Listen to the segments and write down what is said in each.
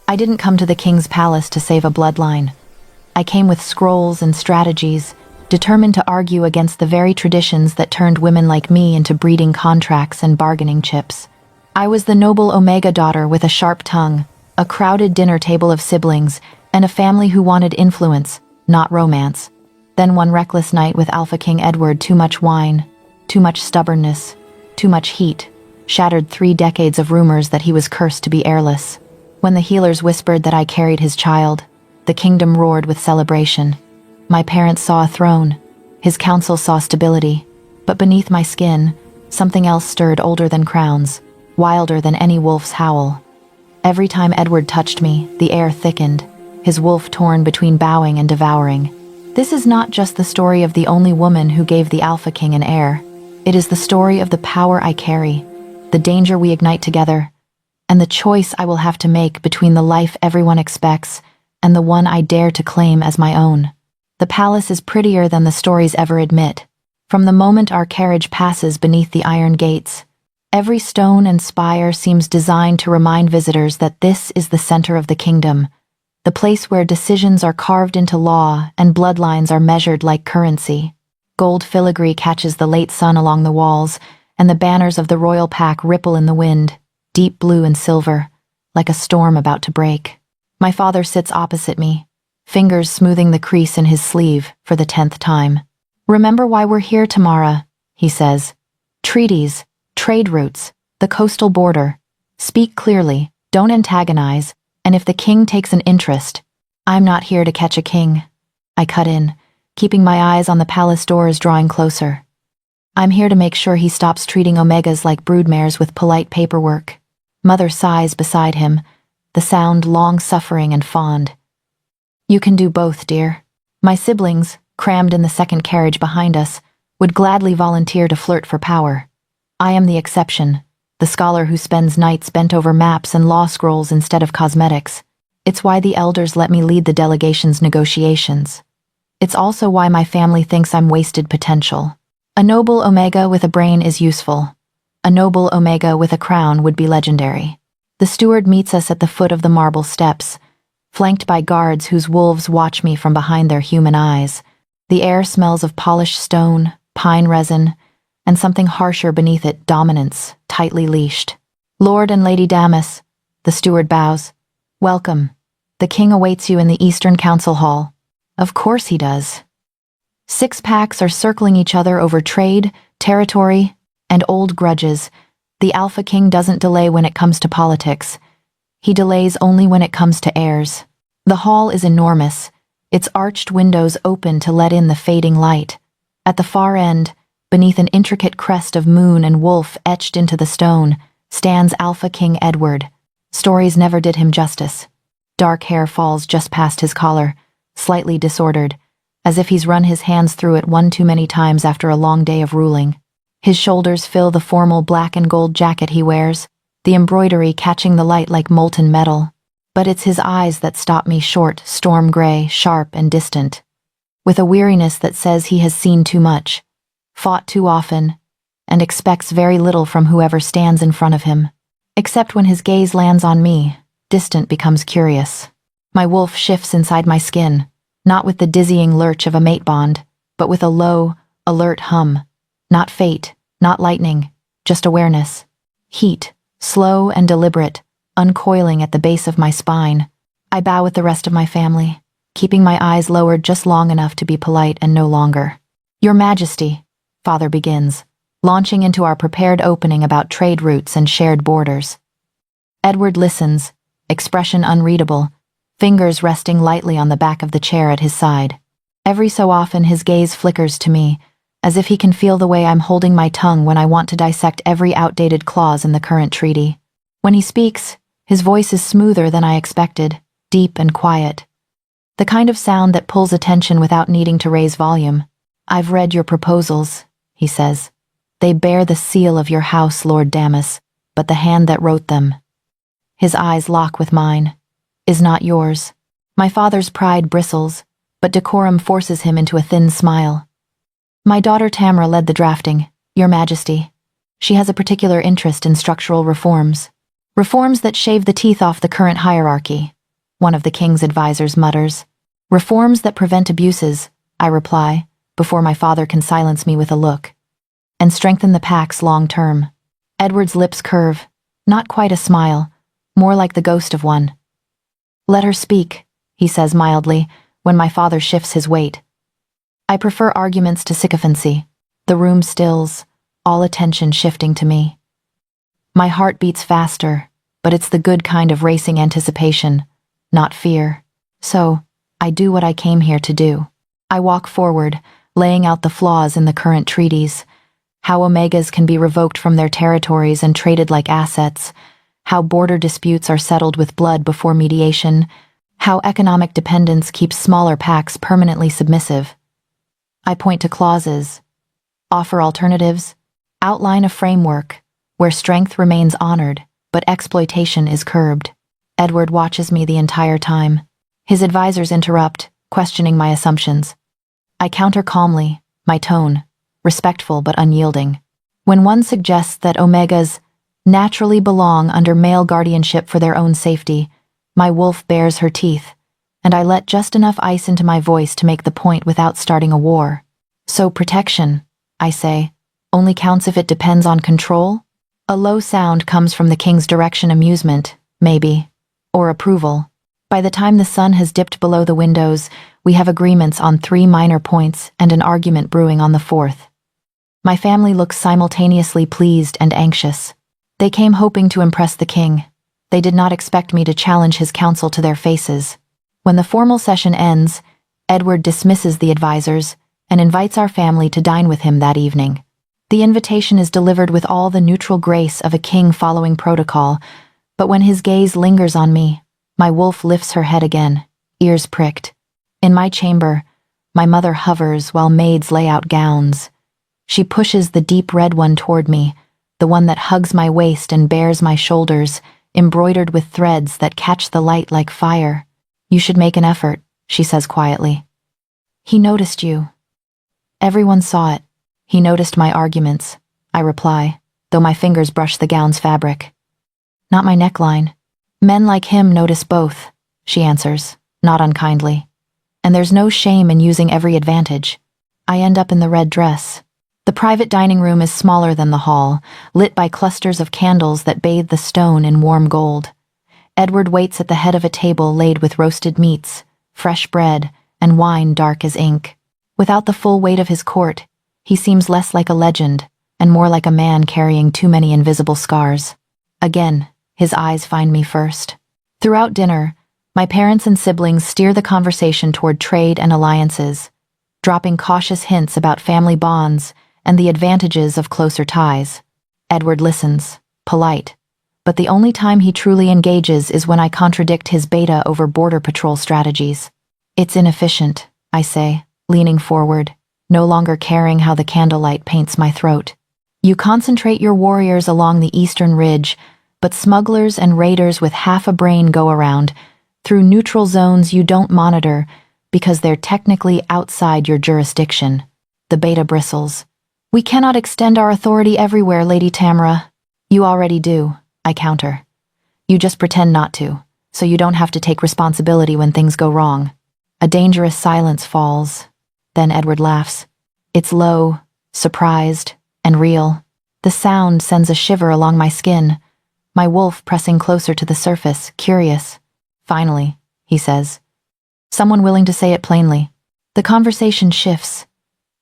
I didn't come to the king's palace to save a bloodline. I came with scrolls and strategies, determined to argue against the very traditions that turned women like me into breeding contracts and bargaining chips. I was the noble Omega daughter with a sharp tongue, a crowded dinner table of siblings, and a family who wanted influence, not romance. Then one reckless night with Alpha King Edward, too much wine, too much stubbornness, too much heat, shattered 3 decades of rumors that he was cursed to be heirless. When the healers whispered that I carried his child, the kingdom roared with celebration. My parents saw a throne, his council saw stability, but beneath my skin, something else stirred older than crowns, wilder than any wolf's howl. Every time Edward touched me, the air thickened, his wolf torn between bowing and devouring. This is not just the story of the only woman who gave the Alpha King an heir. It is the story of the power I carry, the danger we ignite together, and the choice I will have to make between the life everyone expects and the one I dare to claim as my own. The palace is prettier than the stories ever admit. From the moment our carriage passes beneath the iron gates, every stone and spire seems designed to remind visitors that this is the center of the kingdom, the place where decisions are carved into law and bloodlines are measured like currency. Gold filigree catches the late sun along the walls, and the banners of the royal pack ripple in the wind, deep blue and silver, like a storm about to break. My father sits opposite me, fingers smoothing the crease in his sleeve for the 10th time. "Remember why we're here, Tamara," he says. "Treaties, trade routes, the coastal border. Speak clearly, don't antagonize, and if the king takes an interest, I'm not here to catch a king." I cut in, keeping my eyes on the palace doors drawing closer. "I'm here to make sure he stops treating Omegas like broodmares with polite paperwork." Mother sighs beside him, the sound long-suffering and fond. "You can do both, dear." My siblings, crammed in the second carriage behind us, would gladly volunteer to flirt for power. I am the exception, the scholar who spends nights bent over maps and law scrolls instead of cosmetics. It's why the elders let me lead the delegation's negotiations. It's also why my family thinks I'm wasted potential. A noble Omega with a brain is useful. A noble Omega with a crown would be legendary. The steward meets us at the foot of the marble steps, flanked by guards whose wolves watch me from behind their human eyes. The air smells of polished stone, pine resin, and something harsher beneath it, dominance, tightly leashed. "Lord and Lady Damas," the steward bows. "Welcome. The king awaits you in the Eastern Council Hall." Of course he does. 6 packs are circling each other over trade, territory, and old grudges. The Alpha King doesn't delay when it comes to politics. He delays only when it comes to heirs. The hall is enormous, its arched windows open to let in the fading light. At the far end, beneath an intricate crest of moon and wolf etched into the stone, stands Alpha King Edward. Stories never did him justice. Dark hair falls just past his collar, slightly disordered, as if he's run his hands through it one too many times after a long day of ruling. His shoulders fill the formal black and gold jacket he wears, the embroidery catching the light like molten metal. But it's his eyes that stop me short, storm gray, sharp and distant, with a weariness that says he has seen too much, fought too often, and expects very little from whoever stands in front of him. Except when his gaze lands on me, distant becomes curious. My wolf shifts inside my skin, not with the dizzying lurch of a mate bond, but with a low, alert hum. Not fate, not lightning, just awareness. Heat, slow and deliberate, uncoiling at the base of my spine. I bow with the rest of my family, keeping my eyes lowered just long enough to be polite and no longer. "Your Majesty," Father begins, launching into our prepared opening about trade routes and shared borders. Edward listens, expression unreadable, fingers resting lightly on the back of the chair at his side. Every so often his gaze flickers to me, as if he can feel the way I'm holding my tongue when I want to dissect every outdated clause in the current treaty. When he speaks, his voice is smoother than I expected, deep and quiet. The kind of sound that pulls attention without needing to raise volume. "I've read your proposals," he says. "They bear the seal of your house, Lord Damas, but the hand that wrote them." His eyes lock with mine. "Is not yours." My father's pride bristles, but decorum forces him into a thin smile. "My daughter Tamara led the drafting, Your Majesty. She has a particular interest in structural reforms. Reforms that shave the teeth off the current hierarchy, one of the king's advisors mutters. Reforms that prevent abuses, I reply, before my father can silence me with a look. And strengthen the packs long term. Edward's lips curve, not quite a smile, more like the ghost of one. Let her speak, he says mildly, when my father shifts his weight. I prefer arguments to sycophancy. The room stills, all attention shifting to me. My heart beats faster, but it's the good kind of racing anticipation, not fear. So, I do what I came here to do. I walk forward, laying out the flaws in the current treaties, how Omegas can be revoked from their territories and traded like assets, how border disputes are settled with blood before mediation, how economic dependence keeps smaller packs permanently submissive. I point to clauses, offer alternatives, outline a framework where strength remains honored, but exploitation is curbed. Edward watches me the entire time. His advisors interrupt, questioning my assumptions. I counter calmly, my tone, respectful but unyielding. When one suggests that Omegas naturally belong under male guardianship for their own safety, my wolf bares her teeth, and I let just enough ice into my voice to make the point without starting a war. So protection, I say, only counts if it depends on control? A low sound comes from the king's direction, amusement, maybe, or approval. By the time the sun has dipped below the windows, we have agreements on 3 minor points and an argument brewing on the 4th. My family looks simultaneously pleased and anxious. They came hoping to impress the king. They did not expect me to challenge his counsel to their faces. When the formal session ends, Edward dismisses the advisors and invites our family to dine with him that evening. The invitation is delivered with all the neutral grace of a king following protocol, but when his gaze lingers on me, my wolf lifts her head again, ears pricked. In my chamber, my mother hovers while maids lay out gowns. She pushes the deep red one toward me, the one that hugs my waist and bares my shoulders, embroidered with threads that catch the light like fire. You should make an effort, she says quietly. He noticed you. Everyone saw it. He noticed my arguments, I reply, though my fingers brush the gown's fabric. Not my neckline. Men like him notice both, she answers, not unkindly. And there's no shame in using every advantage. I end up in the red dress. The private dining room is smaller than the hall, lit by clusters of candles that bathe the stone in warm gold. Edward waits at the head of a table laid with roasted meats, fresh bread, and wine dark as ink. Without the full weight of his court, he seems less like a legend, and more like a man carrying too many invisible scars. Again, his eyes find me first. Throughout dinner, my parents and siblings steer the conversation toward trade and alliances, dropping cautious hints about family bonds and the advantages of closer ties. Edward listens, polite, but the only time he truly engages is when I contradict his beta over border patrol strategies. It's inefficient, I say, leaning forward, no longer caring how the candlelight paints my throat. You concentrate your warriors along the eastern ridge, but smugglers and raiders with half a brain go around, through neutral zones you don't monitor because they're technically outside your jurisdiction. The beta bristles. We cannot extend our authority everywhere, Lady Tamara. You already do, I counter. You just pretend not to, so you don't have to take responsibility when things go wrong. A dangerous silence falls. Then Edward laughs. It's low, surprised, and real. The sound sends a shiver along my skin, my wolf pressing closer to the surface, curious. Finally, he says. Someone willing to say it plainly. The conversation shifts.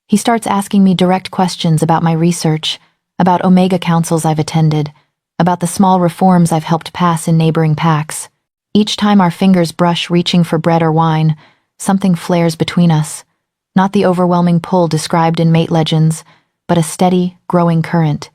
He starts asking me direct questions about my research, about Omega councils I've attended, about the small reforms I've helped pass in neighboring packs. Each time our fingers brush reaching for bread or wine, something flares between us. Not the overwhelming pull described in mate legends, but a steady, growing current,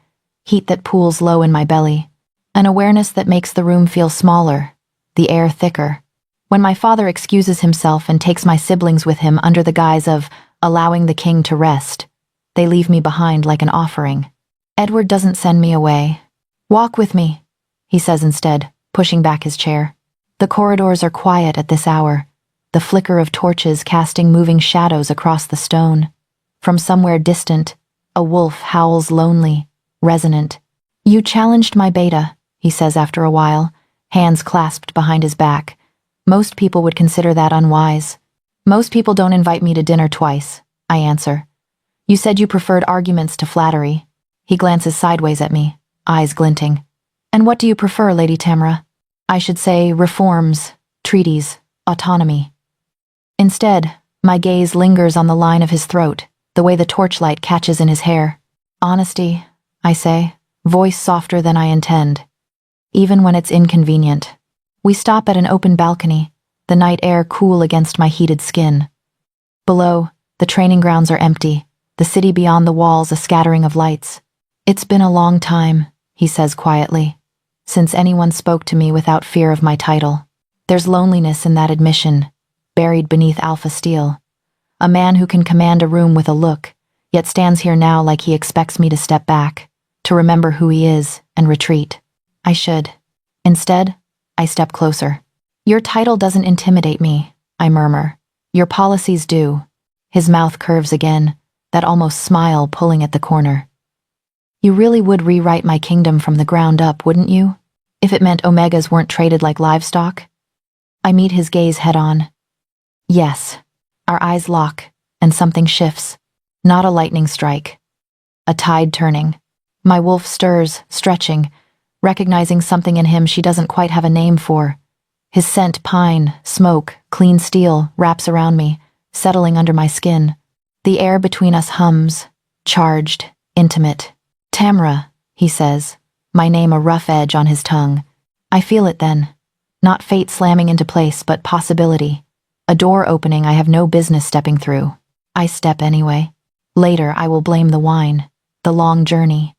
heat that pools low in my belly, an awareness that makes the room feel smaller, the air thicker. When my father excuses himself and takes my siblings with him under the guise of allowing the king to rest, they leave me behind like an offering. Edward doesn't send me away. Walk with me, he says instead, pushing back his chair. The corridors are quiet at this hour, the flicker of torches casting moving shadows across the stone. From somewhere distant, a wolf howls lonely, resonant. You challenged my beta, he says after a while, hands clasped behind his back, Most people would consider that unwise. Most people don't invite me to dinner twice, I answer. You said you preferred arguments to flattery. He glances sideways at me, eyes glinting. And what do you prefer, Lady Tamara? I should say reforms, treaties, autonomy. Instead, my gaze lingers on the line of his throat, the way the torchlight catches in his hair. Honesty, I say, voice softer than I intend. Even when it's inconvenient. We stop at an open balcony, the night air cool against my heated skin. Below, the training grounds are empty, the city beyond the walls a scattering of lights. It's been a long time, he says quietly, since anyone spoke to me without fear of my title. There's loneliness in that admission, buried beneath alpha steel. A man who can command a room with a look, yet stands here now like he expects me to step back, to remember who he is and retreat. I should. Instead, I step closer. Your title doesn't intimidate me, I murmur. Your policies do. His mouth curves again, that almost smile pulling at the corner. You really would rewrite my kingdom from the ground up, wouldn't you? If it meant Omegas weren't traded like livestock? I meet his gaze head on. Yes. Our eyes lock, and something shifts. Not a lightning strike. A tide turning. My wolf stirs, stretching, recognizing something in him she doesn't quite have a name for. His scent, pine, smoke, clean steel, wraps around me, settling under my skin. The air between us hums, charged, intimate. Tamara, he says, my name a rough edge on his tongue. I feel it then. Not fate slamming into place, but possibility. A door opening I have no business stepping through. I step anyway. Later I will blame the wine, the long journey,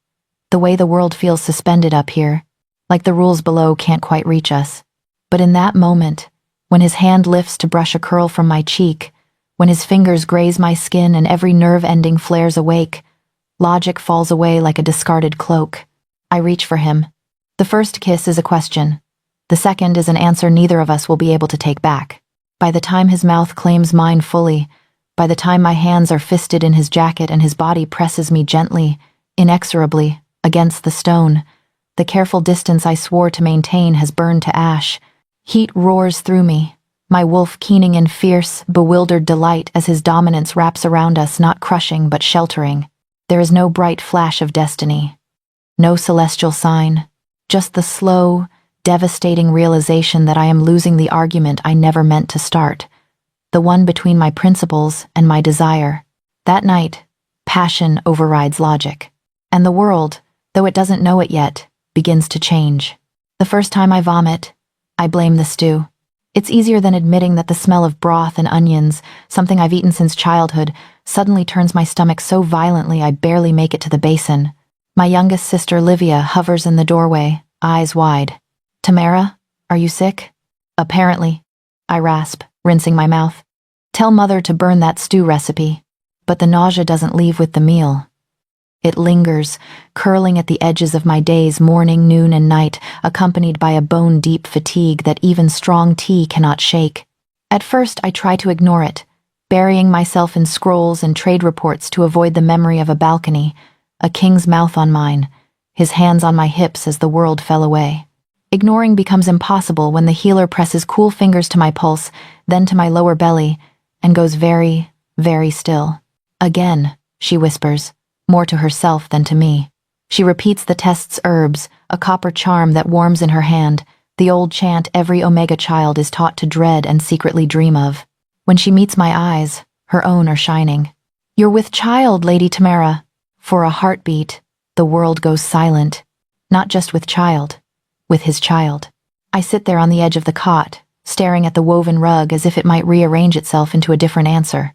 the way the world feels suspended up here, like the rules below can't quite reach us. But in that moment, when his hand lifts to brush a curl from my cheek, when his fingers graze my skin and every nerve ending flares awake, logic falls away like a discarded cloak. I reach for him. The first kiss is a question. The second is an answer neither of us will be able to take back. By the time his mouth claims mine fully, by the time my hands are fisted in his jacket and his body presses me gently, inexorably, against the stone, the careful distance I swore to maintain has burned to ash. Heat roars through me, my wolf keening in fierce, bewildered delight as his dominance wraps around us, not crushing but sheltering. There is no bright flash of destiny. No celestial sign. Just the slow, devastating realization that I am losing the argument I never meant to start. The one between my principles and my desire. That night, passion overrides logic. And the world, though it doesn't know it yet, begins to change. The first time I vomit, I blame the stew. It's easier than admitting that the smell of broth and onions, something I've eaten since childhood, suddenly turns my stomach so violently I barely make it to the basin. My youngest sister, Livia, hovers in the doorway, eyes wide. Tamara, are you sick? Apparently, I rasp, rinsing my mouth. Tell Mother to burn that stew recipe. But the nausea doesn't leave with the meal. It lingers, curling at the edges of my days, morning, noon, and night, accompanied by a bone-deep fatigue that even strong tea cannot shake. At first, I try to ignore it, burying myself in scrolls and trade reports to avoid the memory of a balcony, a king's mouth on mine, his hands on my hips as the world fell away. Ignoring becomes impossible when the healer presses cool fingers to my pulse, then to my lower belly, and goes very, very still. Again, she whispers. More to herself than to me. She repeats the test's herbs, a copper charm that warms in her hand, the old chant every Omega child is taught to dread and secretly dream of. When she meets my eyes, her own are shining. You're with child, Lady Tamara. For a heartbeat, the world goes silent. Not just with child, with his child. I sit there on the edge of the cot, staring at the woven rug as if it might rearrange itself into a different answer.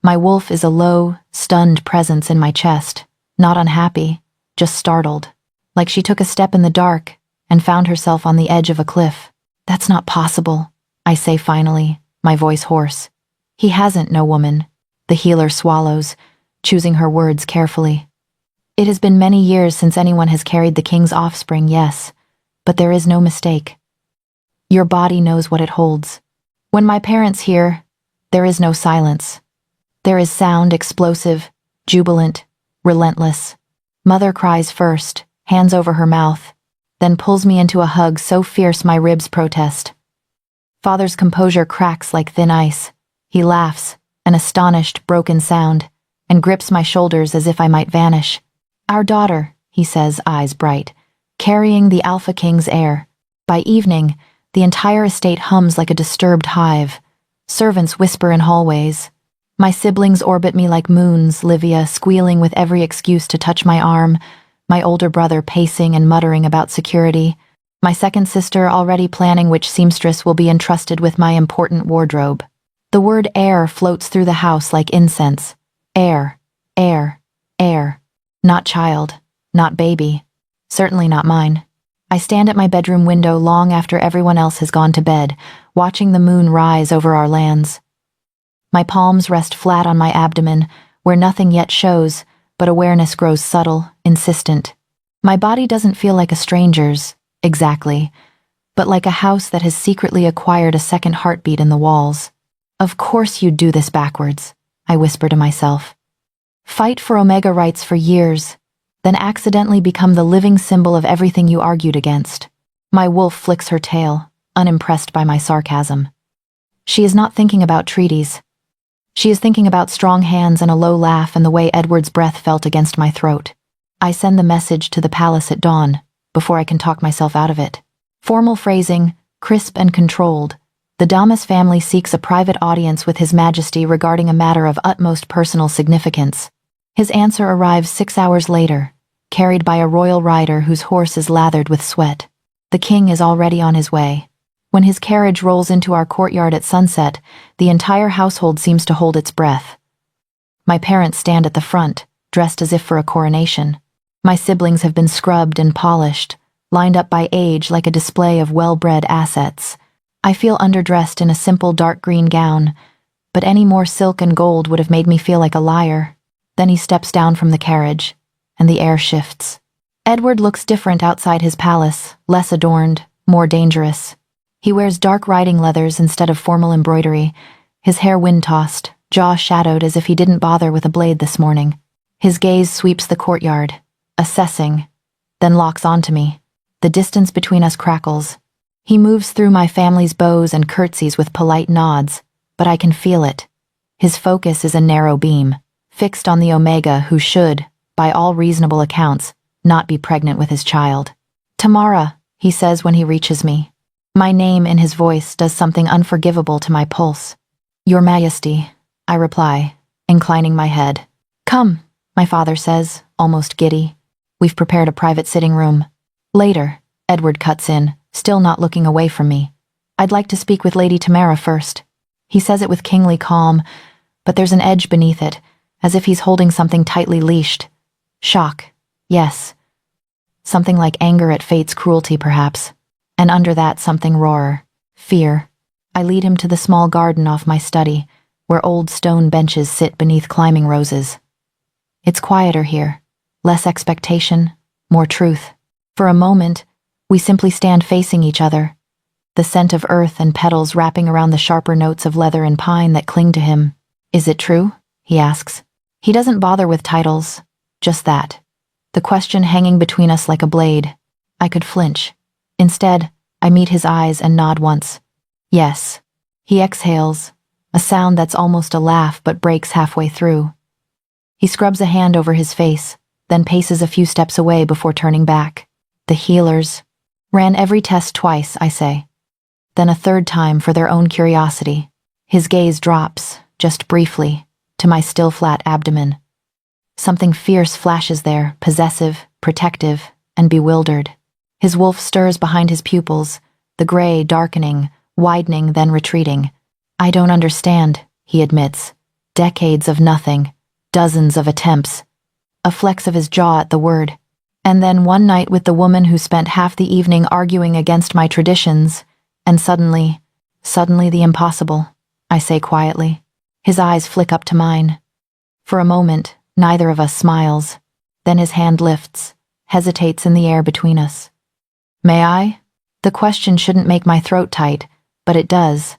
My wolf is a low, stunned presence in my chest, not unhappy, just startled, like she took a step in the dark and found herself on the edge of a cliff. That's not possible, I say finally, my voice hoarse. He hasn't, no woman. The healer swallows, choosing her words carefully. It has been many years since anyone has carried the king's offspring, yes, but there is no mistake. Your body knows what it holds. When my parents hear, there is no silence. There is sound, explosive, jubilant, relentless. Mother cries first, hands over her mouth, then pulls me into a hug so fierce my ribs protest. Father's composure cracks like thin ice. He laughs, an astonished, broken sound, and grips my shoulders as if I might vanish. Our daughter, he says, eyes bright, carrying the Alpha King's heir. By evening, the entire estate hums like a disturbed hive. Servants whisper in hallways. My siblings orbit me like moons, Livia squealing with every excuse to touch my arm, my older brother pacing and muttering about security, my second sister already planning which seamstress will be entrusted with my important wardrobe. The word heir floats through the house like incense. Heir, heir, heir. Not child, not baby. Certainly not mine. I stand at my bedroom window long after everyone else has gone to bed, watching the moon rise over our lands. My palms rest flat on my abdomen, where nothing yet shows, but awareness grows subtle, insistent. My body doesn't feel like a stranger's, exactly, but like a house that has secretly acquired a second heartbeat in the walls. Of course you'd do this backwards, I whisper to myself. Fight for Omega rights for years, then accidentally become the living symbol of everything you argued against. My wolf flicks her tail, unimpressed by my sarcasm. She is not thinking about treaties. She is thinking about strong hands and a low laugh and the way Edward's breath felt against my throat. I send the message to the palace at dawn, before I can talk myself out of it. Formal phrasing, crisp and controlled. The Damas family seeks a private audience with His Majesty regarding a matter of utmost personal significance. His answer arrives 6 hours later, carried by a royal rider whose horse is lathered with sweat. The king is already on his way. When his carriage rolls into our courtyard at sunset, the entire household seems to hold its breath. My parents stand at the front, dressed as if for a coronation. My siblings have been scrubbed and polished, lined up by age like a display of well-bred assets. I feel underdressed in a simple dark green gown, but any more silk and gold would have made me feel like a liar. Then he steps down from the carriage, and the air shifts. Edward looks different outside his palace, less adorned, more dangerous. He wears dark riding leathers instead of formal embroidery, his hair wind-tossed, jaw shadowed as if he didn't bother with a blade this morning. His gaze sweeps the courtyard, assessing, then locks onto me. The distance between us crackles. He moves through my family's bows and curtsies with polite nods, but I can feel it. His focus is a narrow beam, fixed on the Omega who should, by all reasonable accounts, not be pregnant with his child. Tamara, he says when he reaches me. My name in his voice does something unforgivable to my pulse. Your Majesty, I reply, inclining my head. Come, my father says, almost giddy. We've prepared a private sitting room. Later, Edward cuts in, still not looking away from me. I'd like to speak with Lady Tamara first. He says it with kingly calm, but there's an edge beneath it, as if he's holding something tightly leashed. Shock, yes. Something like anger at fate's cruelty, perhaps. And under that something rawer, fear. I lead him to the small garden off my study, where old stone benches sit beneath climbing roses. It's quieter here, less expectation, more truth. For a moment, we simply stand facing each other, the scent of earth and petals wrapping around the sharper notes of leather and pine that cling to him. Is it true? He asks. He doesn't bother with titles, just that. The question hanging between us like a blade. I could flinch. Instead, I meet his eyes and nod once. Yes. He exhales, a sound that's almost a laugh but breaks halfway through. He scrubs a hand over his face, then paces a few steps away before turning back. The healers ran every test twice, I say. Then a third time for their own curiosity. His gaze drops, just briefly, to my still flat abdomen. Something fierce flashes there, possessive, protective, and bewildered. His wolf stirs behind his pupils, the gray darkening, widening, then retreating. I don't understand, he admits. Decades of nothing, dozens of attempts. A flex of his jaw at the word. And then one night with the woman who spent half the evening arguing against my traditions, and suddenly the impossible, I say quietly. His eyes flick up to mine. For a moment, neither of us smiles. Then his hand lifts, hesitates in the air between us. May I? The question shouldn't make my throat tight, but it does.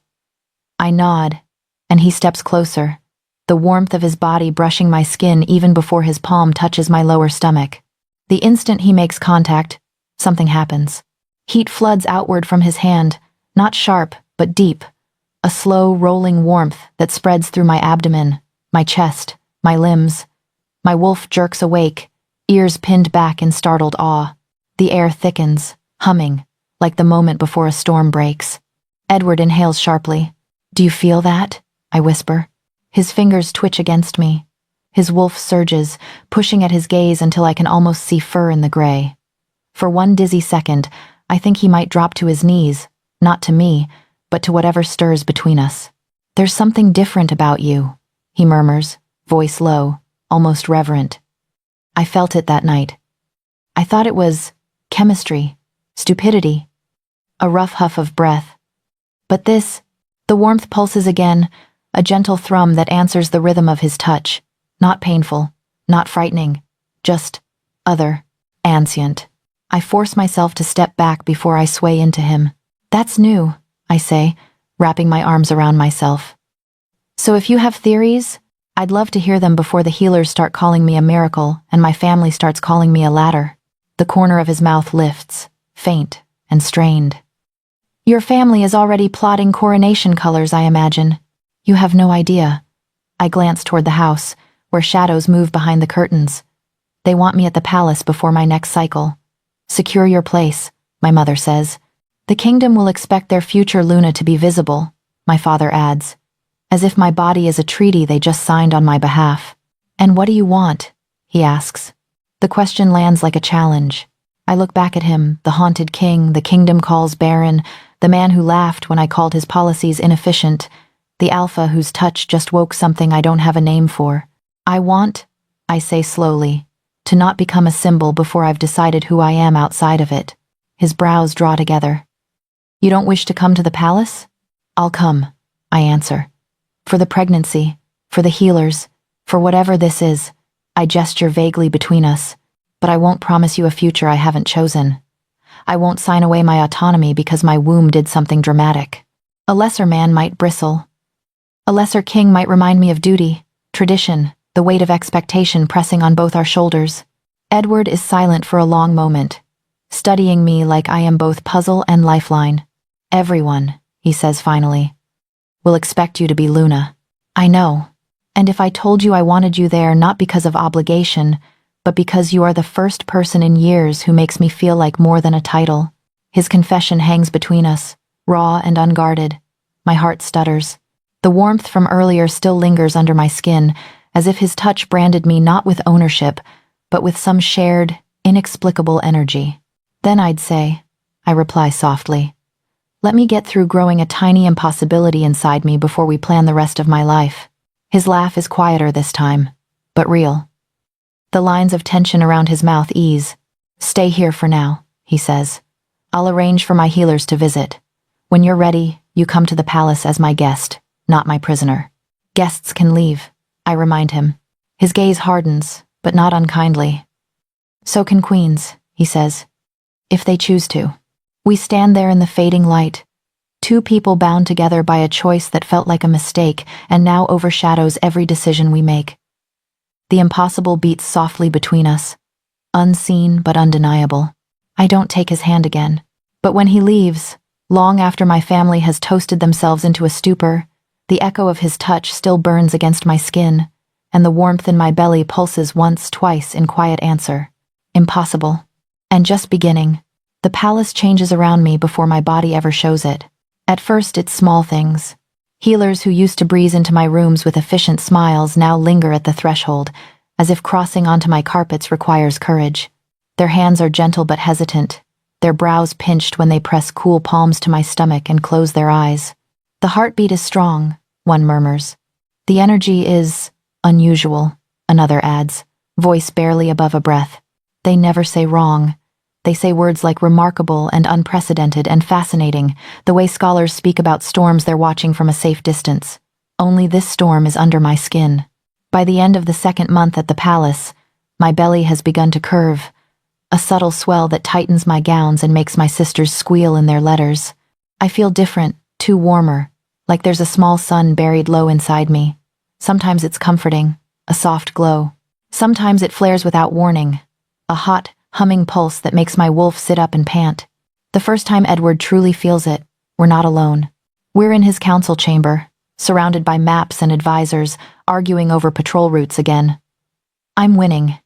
I nod, and he steps closer, the warmth of his body brushing my skin even before his palm touches my lower stomach. The instant he makes contact, something happens. Heat floods outward from his hand, not sharp, but deep, a slow, rolling warmth that spreads through my abdomen, my chest, my limbs. My wolf jerks awake, ears pinned back in startled awe. The air thickens, humming, like the moment before a storm breaks. Edward inhales sharply. "Do you feel that?" I whisper. His fingers twitch against me. His wolf surges, pushing at his gaze until I can almost see fur in the gray. For one dizzy second, I think he might drop to his knees, not to me, but to whatever stirs between us. "There's something different about you," he murmurs, voice low, almost reverent. I felt it that night. I thought it was chemistry, stupidity, a rough huff of breath. But this, the warmth pulses again, a gentle thrum that answers the rhythm of his touch. Not painful, not frightening, just other, ancient. I force myself to step back before I sway into him. "That's new," I say, wrapping my arms around myself. "So if you have theories, I'd love to hear them before the healers start calling me a miracle and my family starts calling me a ladder." The corner of his mouth lifts, faint and strained. "Your family is already plotting coronation colors, I imagine. You have no idea." I glance toward the house, where shadows move behind the curtains. "They want me at the palace before my next cycle. Secure your place," my mother says. "The kingdom will expect their future Luna to be visible," my father adds, as if my body is a treaty they just signed on my behalf. "And what do you want?" he asks. The question lands like a challenge. I look back at him, the haunted king, the kingdom calls barren, the man who laughed when I called his policies inefficient, the alpha whose touch just woke something I don't have a name for. "I want," I say slowly, "to not become a symbol before I've decided who I am outside of it." His brows draw together. "You don't wish to come to the palace?" "I'll come," I answer. "For the pregnancy, for the healers, for whatever this is." I gesture vaguely between us, "but I won't promise you a future I haven't chosen. I won't sign away my autonomy because my womb did something dramatic." A lesser man might bristle. A lesser king might remind me of duty, tradition, the weight of expectation pressing on both our shoulders. Edward is silent for a long moment, studying me like I am both puzzle and lifeline. "Everyone," he says finally, "will expect you to be Luna." "I know. And if I told you I wanted you there not because of obligation, but because you are the first person in years who makes me feel like more than a title." His confession hangs between us, raw and unguarded. My heart stutters. The warmth from earlier still lingers under my skin, as if his touch branded me not with ownership, but with some shared, inexplicable energy. "Then I'd say," I reply softly, "let me get through growing a tiny impossibility inside me before we plan the rest of my life." His laugh is quieter this time, but real. The lines of tension around his mouth ease. "Stay here for now," he says. "I'll arrange for my healers to visit. When you're ready, you come to the palace as my guest, not my prisoner." "Guests can leave," I remind him. His gaze hardens, but not unkindly. "So can queens," he says, "if they choose to." We stand there in the fading light, two people bound together by a choice that felt like a mistake and now overshadows every decision we make. The impossible beats softly between us, unseen but undeniable. I don't take his hand again. But when he leaves, long after my family has toasted themselves into a stupor, the echo of his touch still burns against my skin, and the warmth in my belly pulses once, twice in quiet answer. Impossible. And just beginning. The palace changes around me before my body ever shows it. At first it's small things. Healers who used to breeze into my rooms with efficient smiles now linger at the threshold, as if crossing onto my carpets requires courage. Their hands are gentle but hesitant, their brows pinched when they press cool palms to my stomach and close their eyes. "The heartbeat is strong," one murmurs. "The energy is unusual," another adds, voice barely above a breath. They never say wrong. They say words like remarkable and unprecedented and fascinating, the way scholars speak about storms they're watching from a safe distance. Only this storm is under my skin. By the end of the second month at the palace, my belly has begun to curve, a subtle swell that tightens my gowns and makes my sisters squeal in their letters. I feel different, too warmer, like there's a small sun buried low inside me. Sometimes it's comforting, a soft glow. Sometimes it flares without warning, a hot, humming pulse that makes my wolf sit up and pant. The first time Edward truly feels it, we're not alone. We're in his council chamber, surrounded by maps and advisors, arguing over patrol routes again. I'm winning.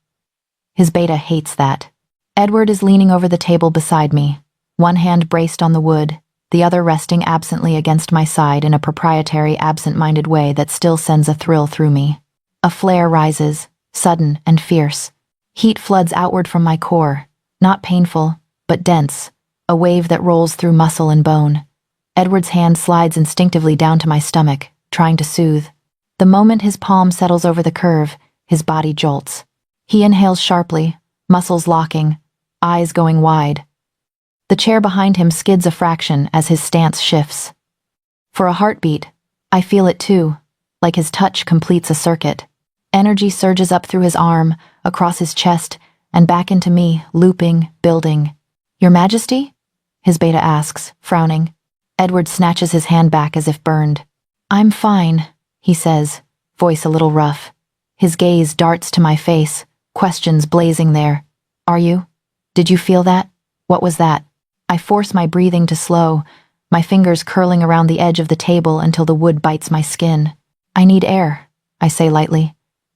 His beta hates that. Edward is leaning over the table beside me, one hand braced on the wood, the other resting absently against my side in a proprietary, absent-minded way that still sends a thrill through me. A flare rises, sudden and fierce. Heat floods outward from my core, not painful, but dense, a wave that rolls through muscle and bone. Edward's hand slides instinctively down to my stomach, trying to soothe. The moment his palm settles over the curve, his body jolts. He inhales sharply, muscles locking, eyes going wide. The chair behind him skids a fraction as his stance shifts. For a heartbeat, I feel it too, like his touch completes a circuit. Energy surges up through his arm, across his chest, and back into me, looping, building. Your Majesty? His beta asks, frowning. Edward snatches his hand back as if burned. I'm fine, he says, voice a little rough. His gaze darts to my face, questions blazing there. Are you? Did you feel that? What was that? I force my breathing to slow, my fingers curling around the edge of the table until the wood bites my skin. I need air, I say lightly.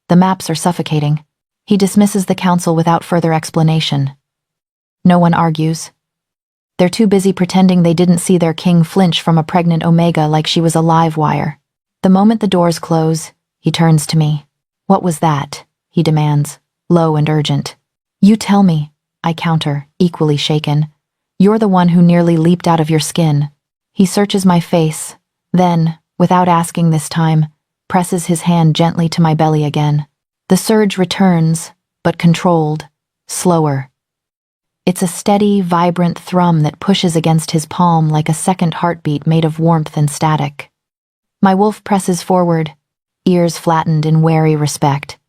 The maps are suffocating. He dismisses the council without further explanation. No one argues. They're too busy pretending they didn't see their king flinch from a pregnant Omega like she was a live wire. The moment the doors close, he turns to me. What was that? He demands, low and urgent. You tell me, I counter, equally shaken. You're the one who nearly leaped out of your skin. He searches my face, then, without asking this time, presses his hand gently to my belly again. The surge returns, but controlled, slower. It's a steady, vibrant thrum that pushes against his palm like a second heartbeat made of warmth and static. My wolf presses forward, ears flattened in wary respect.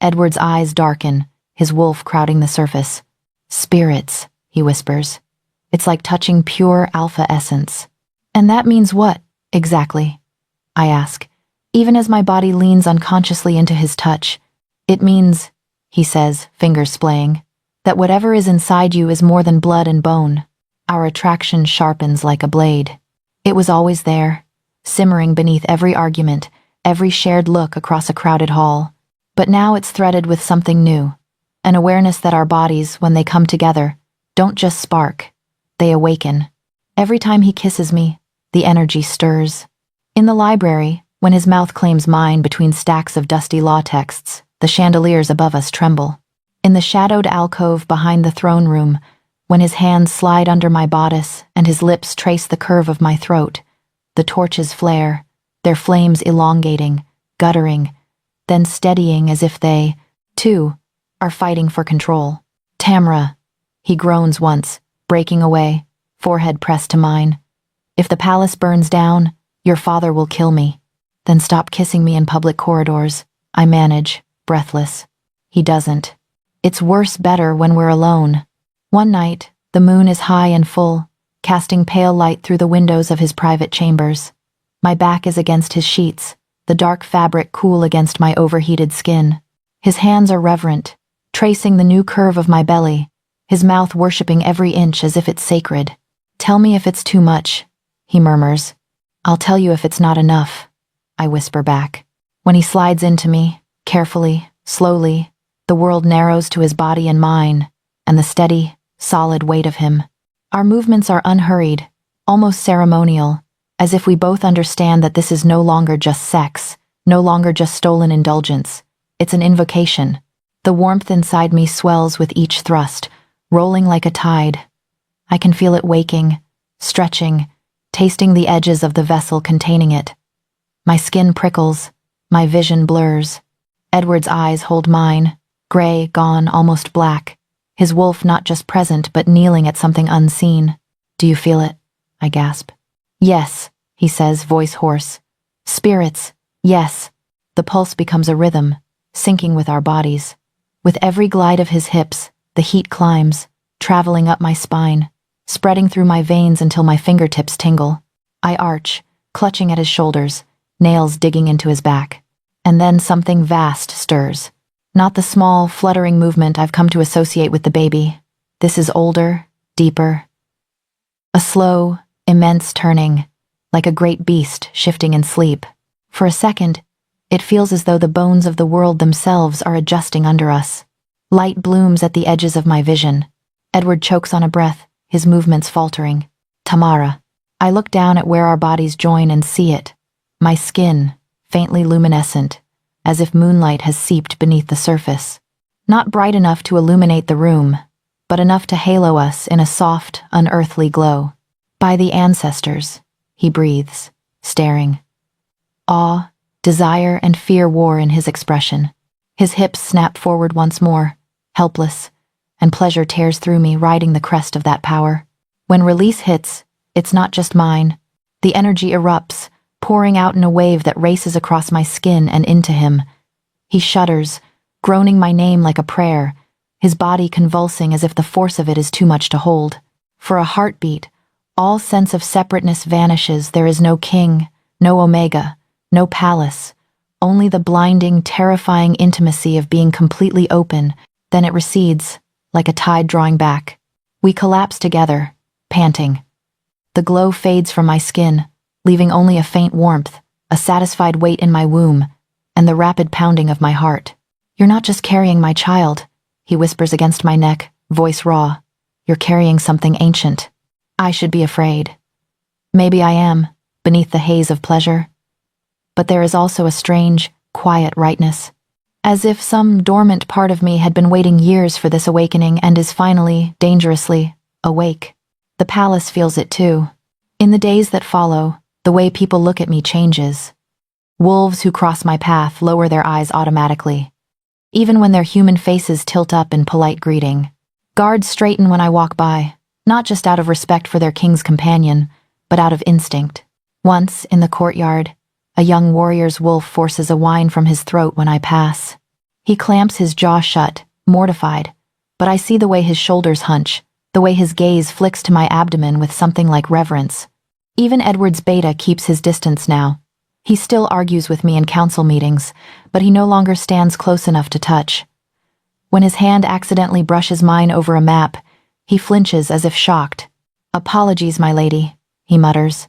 Edward's eyes darken, his wolf crowding the surface. Spirits, he whispers. It's like touching pure alpha essence. And that means what, exactly? I ask, even as my body leans unconsciously into his touch. It means, he says, fingers splaying, that whatever is inside you is more than blood and bone. Our attraction sharpens like a blade. It was always there, simmering beneath every argument, every shared look across a crowded hall. But now it's threaded with something new, an awareness that our bodies, when they come together, don't just spark, they awaken. Every time he kisses me, the energy stirs. In the library, when his mouth claims mine between stacks of dusty law texts, the chandeliers above us tremble. In the shadowed alcove behind the throne room, when his hands slide under my bodice and his lips trace the curve of my throat, the torches flare, their flames elongating, guttering, then steadying as if they, too, are fighting for control. Tamra, he groans once, breaking away, forehead pressed to mine. If the palace burns down, your father will kill me. Then stop kissing me in public corridors. I manage, breathless. He doesn't. It's worse better when we're alone. One night, the moon is high and full, casting pale light through the windows of his private chambers. My back is against his sheets, the dark fabric cool against my overheated skin. His hands are reverent, tracing the new curve of my belly, his mouth worshipping every inch as if it's sacred. Tell me if it's too much, he murmurs. I'll tell you if it's not enough, I whisper back. When he slides into me, carefully, slowly, the world narrows to his body and mine, and the steady, solid weight of him. Our movements are unhurried, almost ceremonial, as if we both understand that this is no longer just sex, no longer just stolen indulgence. It's an invocation. The warmth inside me swells with each thrust, rolling like a tide. I can feel it waking, stretching, tasting the edges of the vessel containing it. My skin prickles, my vision blurs. Edward's eyes hold mine, gray, gone, almost black. His wolf not just present, but kneeling at something unseen. Do you feel it? I gasp. Yes, he says, voice hoarse. Spirits, yes. The pulse becomes a rhythm, syncing with our bodies. With every glide of his hips, the heat climbs, traveling up my spine, spreading through my veins until my fingertips tingle. I arch, clutching at his shoulders, nails digging into his back. And then something vast stirs. Not the small, fluttering movement I've come to associate with the baby. This is older, deeper. A slow, immense turning, like a great beast shifting in sleep. For a second, it feels as though the bones of the world themselves are adjusting under us. Light blooms at the edges of my vision. Edward chokes on a breath, his movements faltering. Tamara. I look down at where our bodies join and see it. My skin, faintly luminescent, as if moonlight has seeped beneath the surface. Not bright enough to illuminate the room, but enough to halo us in a soft, unearthly glow. By the ancestors, he breathes, staring. Awe, desire, and fear war in his expression. His hips snap forward once more, helpless, and pleasure tears through me, riding the crest of that power. When release hits, it's not just mine. The energy erupts, pouring out in a wave that races across my skin and into him. He shudders, groaning my name like a prayer, his body convulsing as if the force of it is too much to hold. For a heartbeat, all sense of separateness vanishes. There is no king, no omega, no palace, only the blinding, terrifying intimacy of being completely open. Then it recedes, like a tide drawing back. We collapse together, panting. The glow fades from my skin, leaving only a faint warmth, a satisfied weight in my womb, and the rapid pounding of my heart. You're not just carrying my child, he whispers against my neck, voice raw. You're carrying something ancient. I should be afraid. Maybe I am, beneath the haze of pleasure. But there is also a strange, quiet rightness, as if some dormant part of me had been waiting years for this awakening and is finally, dangerously, awake. The palace feels it too. In the days that follow, the way people look at me changes. Wolves who cross my path lower their eyes automatically, even when their human faces tilt up in polite greeting. Guards straighten when I walk by, not just out of respect for their king's companion, but out of instinct. Once, in the courtyard, a young warrior's wolf forces a whine from his throat when I pass. He clamps his jaw shut, mortified, but I see the way his shoulders hunch, the way his gaze flicks to my abdomen with something like reverence. Even Edward's beta keeps his distance now. He still argues with me in council meetings, but he no longer stands close enough to touch. When his hand accidentally brushes mine over a map, he flinches as if shocked. "Apologies, my lady," he mutters.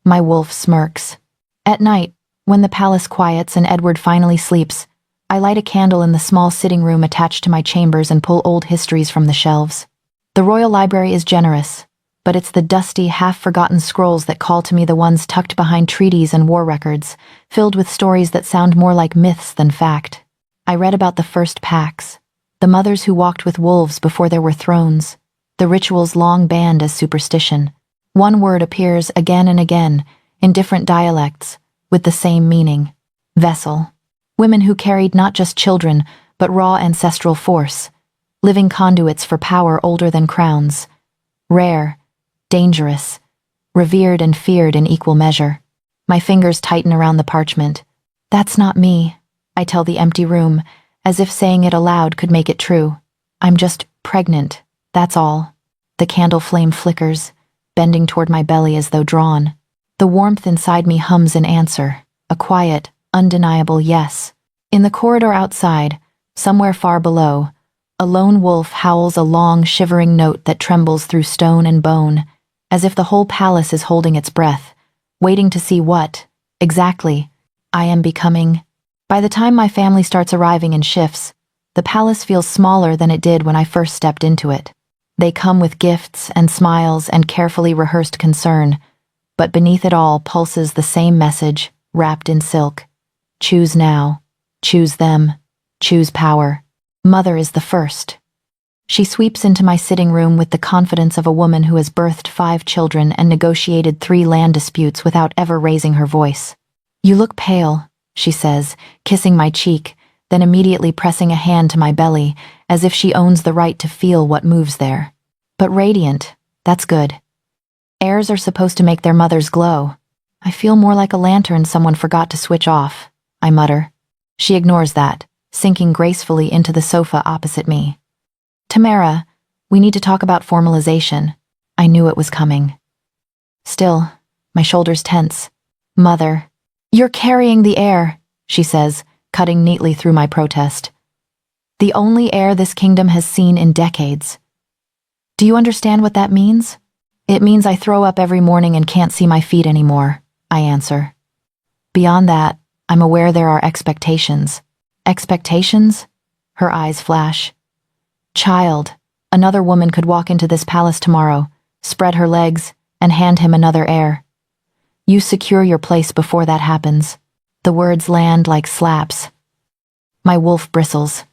My wolf smirks. At night, when the palace quiets and Edward finally sleeps, I light a candle in the small sitting room attached to my chambers and pull old histories from the shelves. The royal library is generous, but it's the dusty, half-forgotten scrolls that call to me, the ones tucked behind treaties and war records, filled with stories that sound more like myths than fact. I read about the first packs, the mothers who walked with wolves before there were thrones, the rituals long banned as superstition. One word appears again and again, in different dialects, with the same meaning: vessel. Women who carried not just children, but raw ancestral force, living conduits for power older than crowns. Rare, dangerous, revered and feared in equal measure. My fingers tighten around the parchment. "That's not me," I tell the empty room, as if saying it aloud could make it true. "I'm just pregnant, that's all." The candle flame flickers, bending toward my belly as though drawn. The warmth inside me hums an answer, a quiet, undeniable yes. In the corridor outside, somewhere far below, a lone wolf howls a long, shivering note that trembles through stone and bone, as if the whole palace is holding its breath, waiting to see what, exactly, I am becoming. By the time my family starts arriving in shifts, the palace feels smaller than it did when I first stepped into it. They come with gifts and smiles and carefully rehearsed concern, but beneath it all pulses the same message, wrapped in silk. Choose now. Choose them. Choose power. Mother is the first. She sweeps into my sitting room with the confidence of a woman who has birthed 5 children and negotiated 3 land disputes without ever raising her voice. "You look pale," she says, kissing my cheek, then immediately pressing a hand to my belly, as if she owns the right to feel what moves there. "But radiant, that's good. Heirs are supposed to make their mothers glow. I feel more like a lantern someone forgot to switch off," I mutter. She ignores that, sinking gracefully into the sofa opposite me. "Tamara, we need to talk about formalization." I knew it was coming. Still, my shoulders tense. "Mother, you're carrying the heir," she says, cutting neatly through my protest. "The only heir this kingdom has seen in decades. Do you understand what that means? It means I throw up every morning and can't see my feet anymore. I answer. Beyond that, I'm aware there are expectations. Expectations? Her eyes flash. Child, another woman could walk into this palace tomorrow, spread her legs, and hand him another heir. You secure your place before that happens. The words land like slaps. My wolf bristles.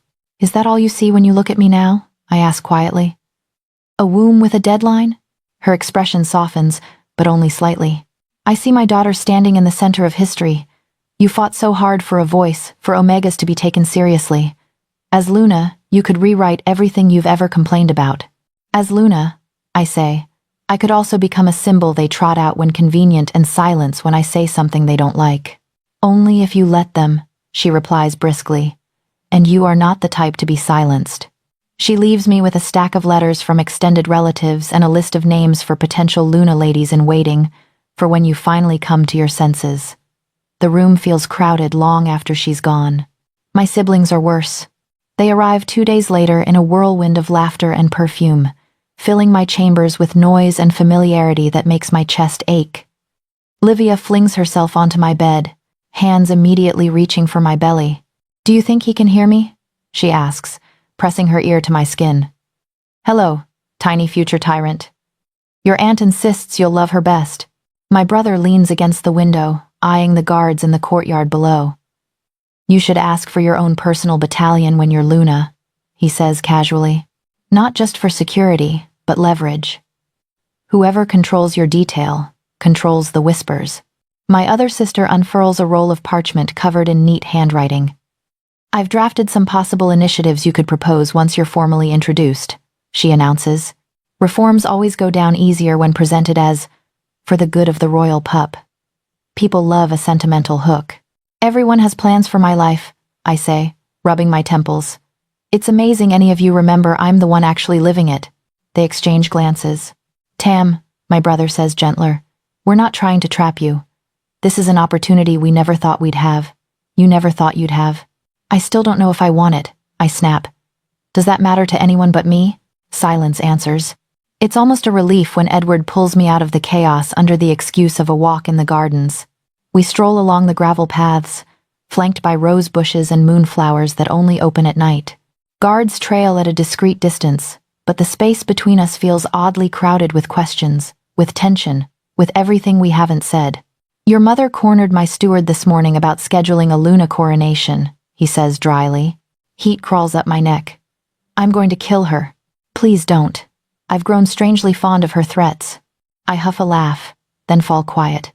Is that all you see when you look at me now? I ask quietly. A womb with a deadline? Her expression softens, but only slightly. I see my daughter standing in the center of history. You fought so hard for a voice, for Omegas to be taken seriously. As Luna, you could rewrite everything you've ever complained about. As Luna, I say, I could also become a symbol they trot out when convenient and silence when I say something they don't like. Only if you let them, she replies briskly. And you are not the type to be silenced. She leaves me with a stack of letters from extended relatives and a list of names for potential Luna ladies in waiting, for when you finally come to your senses. The room feels crowded long after she's gone. My siblings are worse. They arrive 2 days later in a whirlwind of laughter and perfume, filling my chambers with noise and familiarity that makes my chest ache. Livia flings herself onto my bed, hands immediately reaching for my belly. Do you think he can hear me? She asks, pressing her ear to my skin. Hello, tiny future tyrant. Your aunt insists you'll love her best. My brother leans against the window, eyeing the guards in the courtyard below. You should ask for your own personal battalion when you're Luna, he says casually. Not just for security, but leverage. Whoever controls your detail, controls the whispers. My other sister unfurls a roll of parchment covered in neat handwriting. I've drafted some possible initiatives you could propose once you're formally introduced, she announces. Reforms always go down easier when presented as, for the good of the royal pup. People love a sentimental hook. Everyone has plans for my life, I say, rubbing my temples. It's amazing any of you remember I'm the one actually living it. They exchange glances. Tam, my brother says gentler, we're not trying to trap you. This is an opportunity we never thought we'd have. You never thought you'd have. I still don't know if I want it, I snap. Does that matter to anyone but me? Silence answers. It's almost a relief when Edward pulls me out of the chaos under the excuse of a walk in the gardens. We stroll along the gravel paths, flanked by rose bushes and moonflowers that only open at night. Guards trail at a discreet distance, but the space between us feels oddly crowded with questions, with tension, with everything we haven't said. Your mother cornered my steward this morning about scheduling a Luna coronation, he says dryly. Heat crawls up my neck. I'm going to kill her. Please don't. I've grown strangely fond of her threats. I huff a laugh, then fall quiet.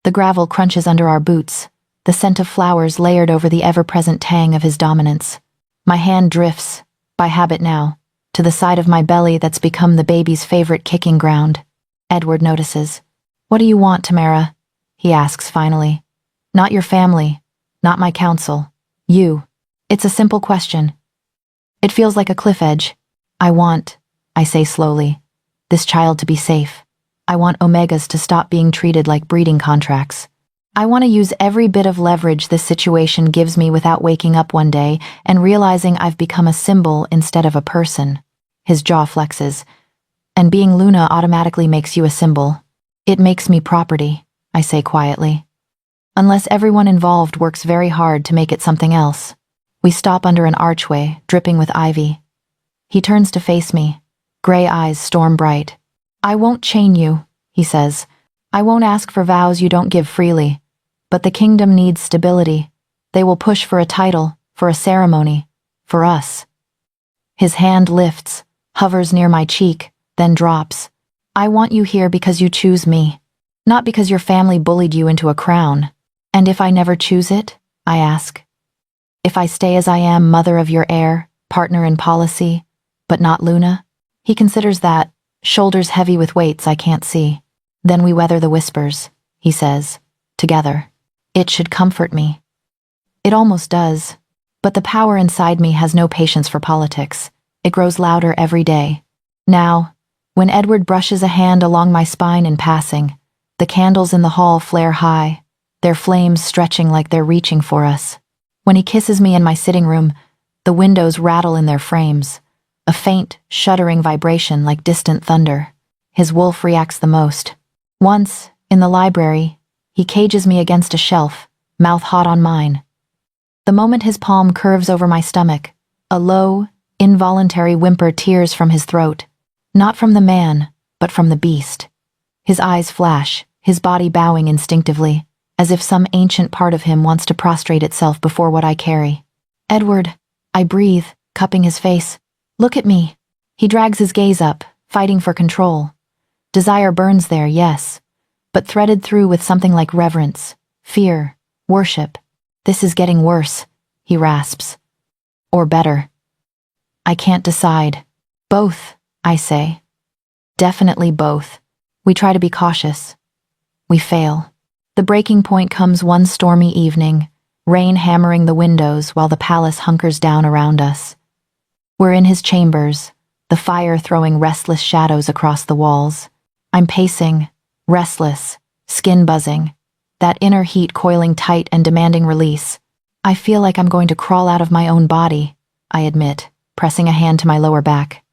The gravel crunches under our boots, the scent of flowers layered over the ever-present tang of his dominance. My hand drifts, by habit now, to the side of my belly that's become the baby's favorite kicking ground. Edward notices. What do you want, Tamara? He asks finally. Not your family, not my counsel. You. It's a simple question. It feels like a cliff edge. I say slowly, this child to be safe. I want Omegas to stop being treated like breeding contracts. I want to use every bit of leverage this situation gives me without waking up one day and realizing I've become a symbol instead of a person. His jaw flexes. And being Luna automatically makes you a symbol. It makes me property, I say quietly. Unless everyone involved works very hard to make it something else. We stop under an archway, dripping with ivy. He turns to face me, gray eyes storm bright. I won't chain you, he says. I won't ask for vows you don't give freely. But the kingdom needs stability. They will push for a title, for a ceremony, for us. His hand lifts, hovers near my cheek, then drops. I want you here because you choose me, not because your family bullied you into a crown. And if I never choose it, I ask. If I stay as I am, mother of your heir, partner in policy, but not Luna? He considers that, shoulders heavy with weights I can't see. Then we weather the whispers, he says, together. It should comfort me. It almost does. But the power inside me has no patience for politics. It grows louder every day. Now, when Edward brushes a hand along my spine in passing, the candles in the hall flare high, their flames stretching like they're reaching for us. When he kisses me in my sitting room, the windows rattle in their frames, a faint, shuddering vibration like distant thunder. His wolf reacts the most. Once, in the library, He cages me against a shelf, mouth hot on mine. The moment his palm curves over my stomach, a low, involuntary whimper tears from his throat. Not from the man, but from the beast. His eyes flash, his body bowing instinctively, as if some ancient part of him wants to prostrate itself before what I carry. "Edward," I breathe, cupping his face. "Look at me." He drags his gaze up, fighting for control. Desire burns there, yes, but threaded through with something like reverence, fear, worship. "This is getting worse," he rasps. "Or better." I can't decide. "Both," I say. "Definitely both." We try to be cautious. We fail. The breaking point comes one stormy evening, rain hammering the windows while the palace hunkers down around us. We're in his chambers, the fire throwing restless shadows across the walls. I'm pacing, restless, skin buzzing, that inner heat coiling tight and demanding release. I feel like I'm going to crawl out of my own body, I admit, pressing a hand to my lower back.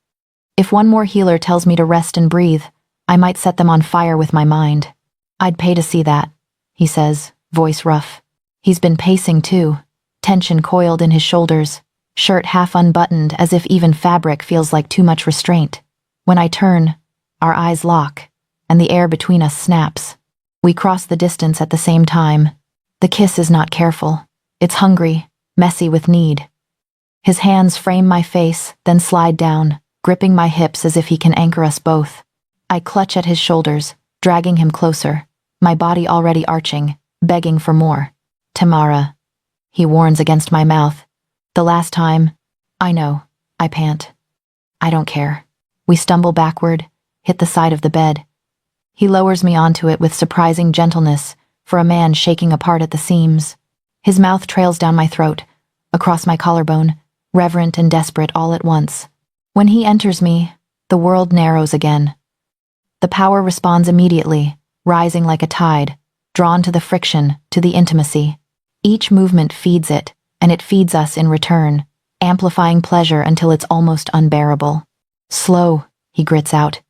If one more healer tells me to rest and breathe, I might set them on fire with my mind. "I'd pay to see that," he says, voice rough. He's been pacing too, tension coiled in his shoulders, shirt half unbuttoned as if even fabric feels like too much restraint. When I turn, our eyes lock, and the air between us snaps. We cross the distance at the same time. The kiss is not careful. It's hungry, messy with need. His hands frame my face, then slide down, gripping my hips as if he can anchor us both. I clutch at his shoulders, dragging him closer, my body already arching, begging for more. "Tamara," he warns against my mouth. "The last time..." "I know," I pant. "I don't care." We stumble backward, hit the side of the bed. He lowers me onto it with surprising gentleness for a man shaking apart at the seams. His mouth trails down my throat, across my collarbone, reverent and desperate all at once. When he enters me, the world narrows again. The power responds immediately, rising like a tide, drawn to the friction, to the intimacy. Each movement feeds it, and it feeds us in return, amplifying pleasure until it's almost unbearable. "Slow," he grits out.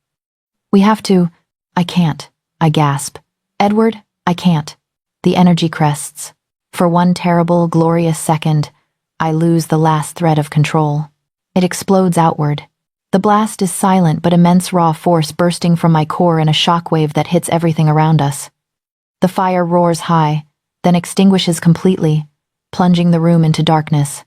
"We have to..." "I can't," I gasp. "Edward, I can't." The energy crests. For one terrible, glorious second, I lose the last thread of control. It explodes outward. The blast is silent but immense raw force bursting from my core in a shockwave that hits everything around us. The fire roars high, then extinguishes completely, plunging the room into darkness.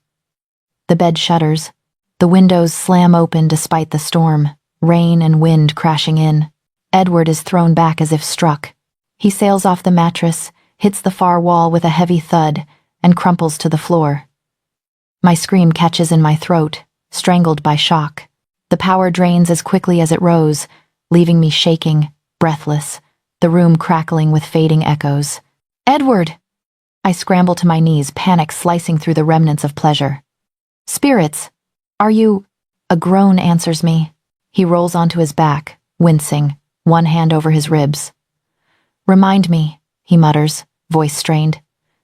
The bed shudders. The windows slam open despite the storm, rain and wind crashing in. Edward is thrown back as if struck. He sails off the mattress, hits the far wall with a heavy thud, and crumples to the floor. My scream catches in my throat, strangled by shock. The power drains as quickly as it rose, leaving me shaking, breathless, the room crackling with fading echoes. "Edward!" I scramble to my knees, panic slicing through the remnants of pleasure. "Spirits! Are you..." A groan answers me. He rolls onto his back, wincing, one hand over his ribs. "Remind me," he mutters, voice strained,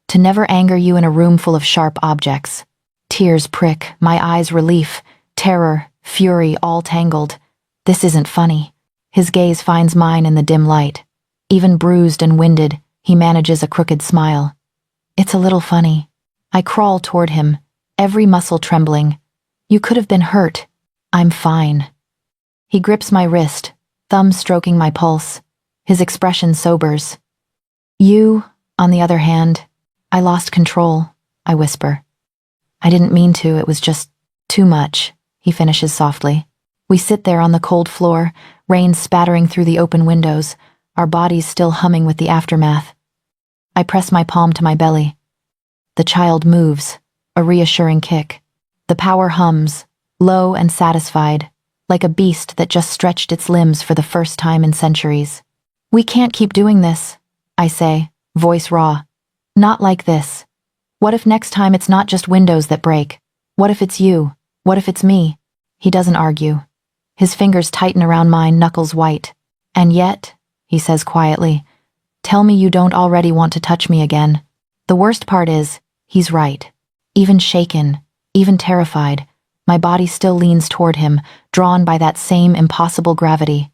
"to never anger you in a room full of sharp objects." Tears prick, my eyes relief, terror, fury all tangled. This isn't funny. His gaze finds mine in the dim light. Even bruised and winded, he manages a crooked smile. "It's a little funny." I crawl toward him, every muscle trembling. "You could have been hurt." "I'm fine." He grips my wrist, thumb stroking my pulse. His expression sobers. "You, on the other hand..." "I lost control," I whisper. "I didn't mean to, it was just too much," he finishes softly. We sit there on the cold floor, rain spattering through the open windows, our bodies still humming with the aftermath. I press my palm to my belly. The child moves, a reassuring kick. The power hums, low and satisfied, like a beast that just stretched its limbs for the first time in centuries. "We can't keep doing this," I say, voice raw. "Not like this. What if next time it's not just windows that break? What if it's you? What if it's me?" He doesn't argue. His fingers tighten around mine, knuckles white. "And yet," he says quietly, "tell me you don't already want to touch me again." The worst part is, he's right. Even shaken, even terrified, my body still leans toward him, drawn by that same impossible gravity.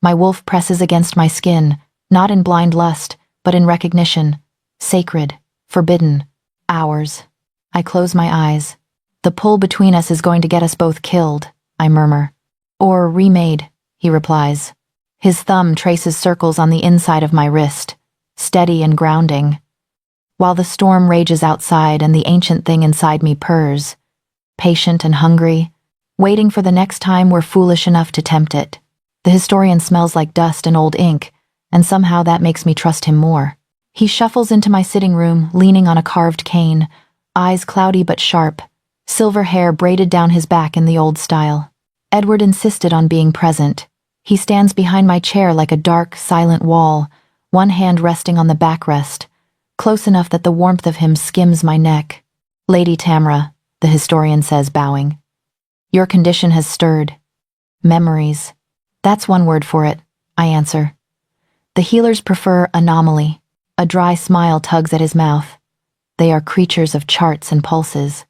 My wolf presses against my skin, not in blind lust, but in recognition. Sacred, forbidden, ours. I close my eyes. The pull between us is going to get us both killed, I murmur. Or remade, he replies. His thumb traces circles on the inside of my wrist, steady and grounding. While the storm rages outside and the ancient thing inside me purrs, patient and hungry, waiting for the next time we're foolish enough to tempt it. The historian smells like dust and old ink, and somehow that makes me trust him more. He shuffles into my sitting room, leaning on a carved cane, eyes cloudy but sharp, silver hair braided down his back in the old style. Edward insisted on being present. He stands behind my chair like a dark, silent wall, one hand resting on the backrest, close enough that the warmth of him skims my neck. Lady Tamra, the historian says, bowing. Your condition has stirred. Memories. That's one word for it, I answer. The healers prefer anomaly. A dry smile tugs at his mouth. They are creatures of charts and pulses.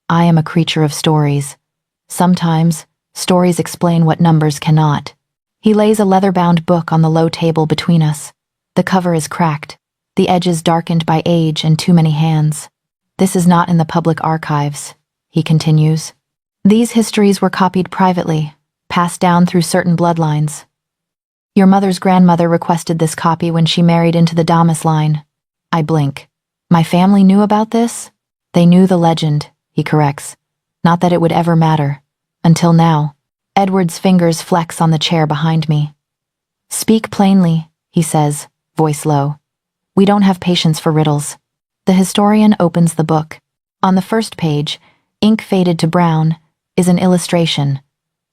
I am a creature of stories. Sometimes, stories explain what numbers cannot. He lays a leather-bound book on the low table between us. The cover is cracked, the edges darkened by age and too many hands. This is not in the public archives, he continues. These histories were copied privately, passed down through certain bloodlines. Your mother's grandmother requested this copy when she married into the Damas line. I blink. My family knew about this? They knew the legend, he corrects. Not that it would ever matter. Until now. Edward's fingers flex on the chair behind me. Speak plainly, he says, voice low. We don't have patience for riddles. The historian opens the book. On the first page, ink faded to brown, is an illustration.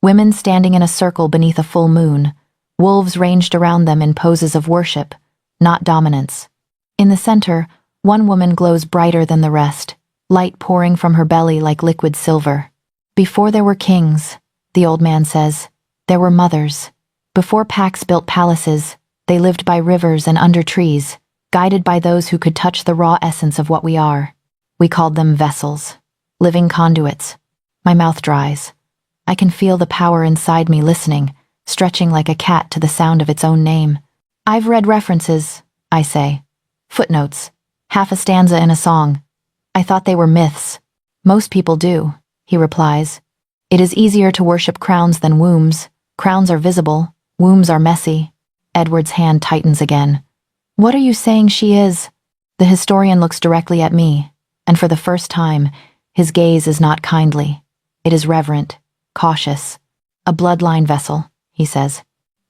Women standing in a circle beneath a full moon, wolves ranged around them in poses of worship, not dominance. In the center, one woman glows brighter than the rest, light pouring from her belly like liquid silver. Before there were kings, the old man says, there were mothers. Before packs built palaces, they lived by rivers and under trees, guided by those who could touch the raw essence of what we are. We called them vessels, living conduits. My mouth dries. I can feel the power inside me listening, stretching like a cat to the sound of its own name. I've read references, I say. Footnotes. Half a stanza in a song. I thought they were myths. Most people do, he replies. It is easier to worship crowns than wombs. Crowns are visible, wombs are messy. Edward's hand tightens again. What are you saying she is? The historian looks directly at me, and for the first time, his gaze is not kindly. It is reverent, cautious. A bloodline vessel, he says.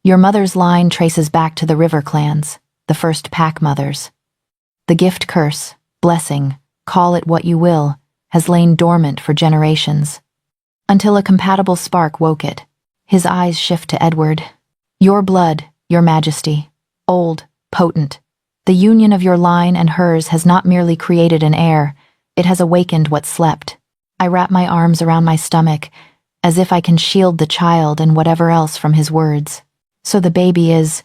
Your mother's line traces back to the river clans, the first pack mothers. The gift curse, blessing, call it what you will, has lain dormant for generations. Until a compatible spark woke it. His eyes shift to Edward. Your blood, your majesty. Old, potent. The union of your line and hers has not merely created an heir, it has awakened what slept. I wrap my arms around my stomach, as if I can shield the child and whatever else from his words. So the baby is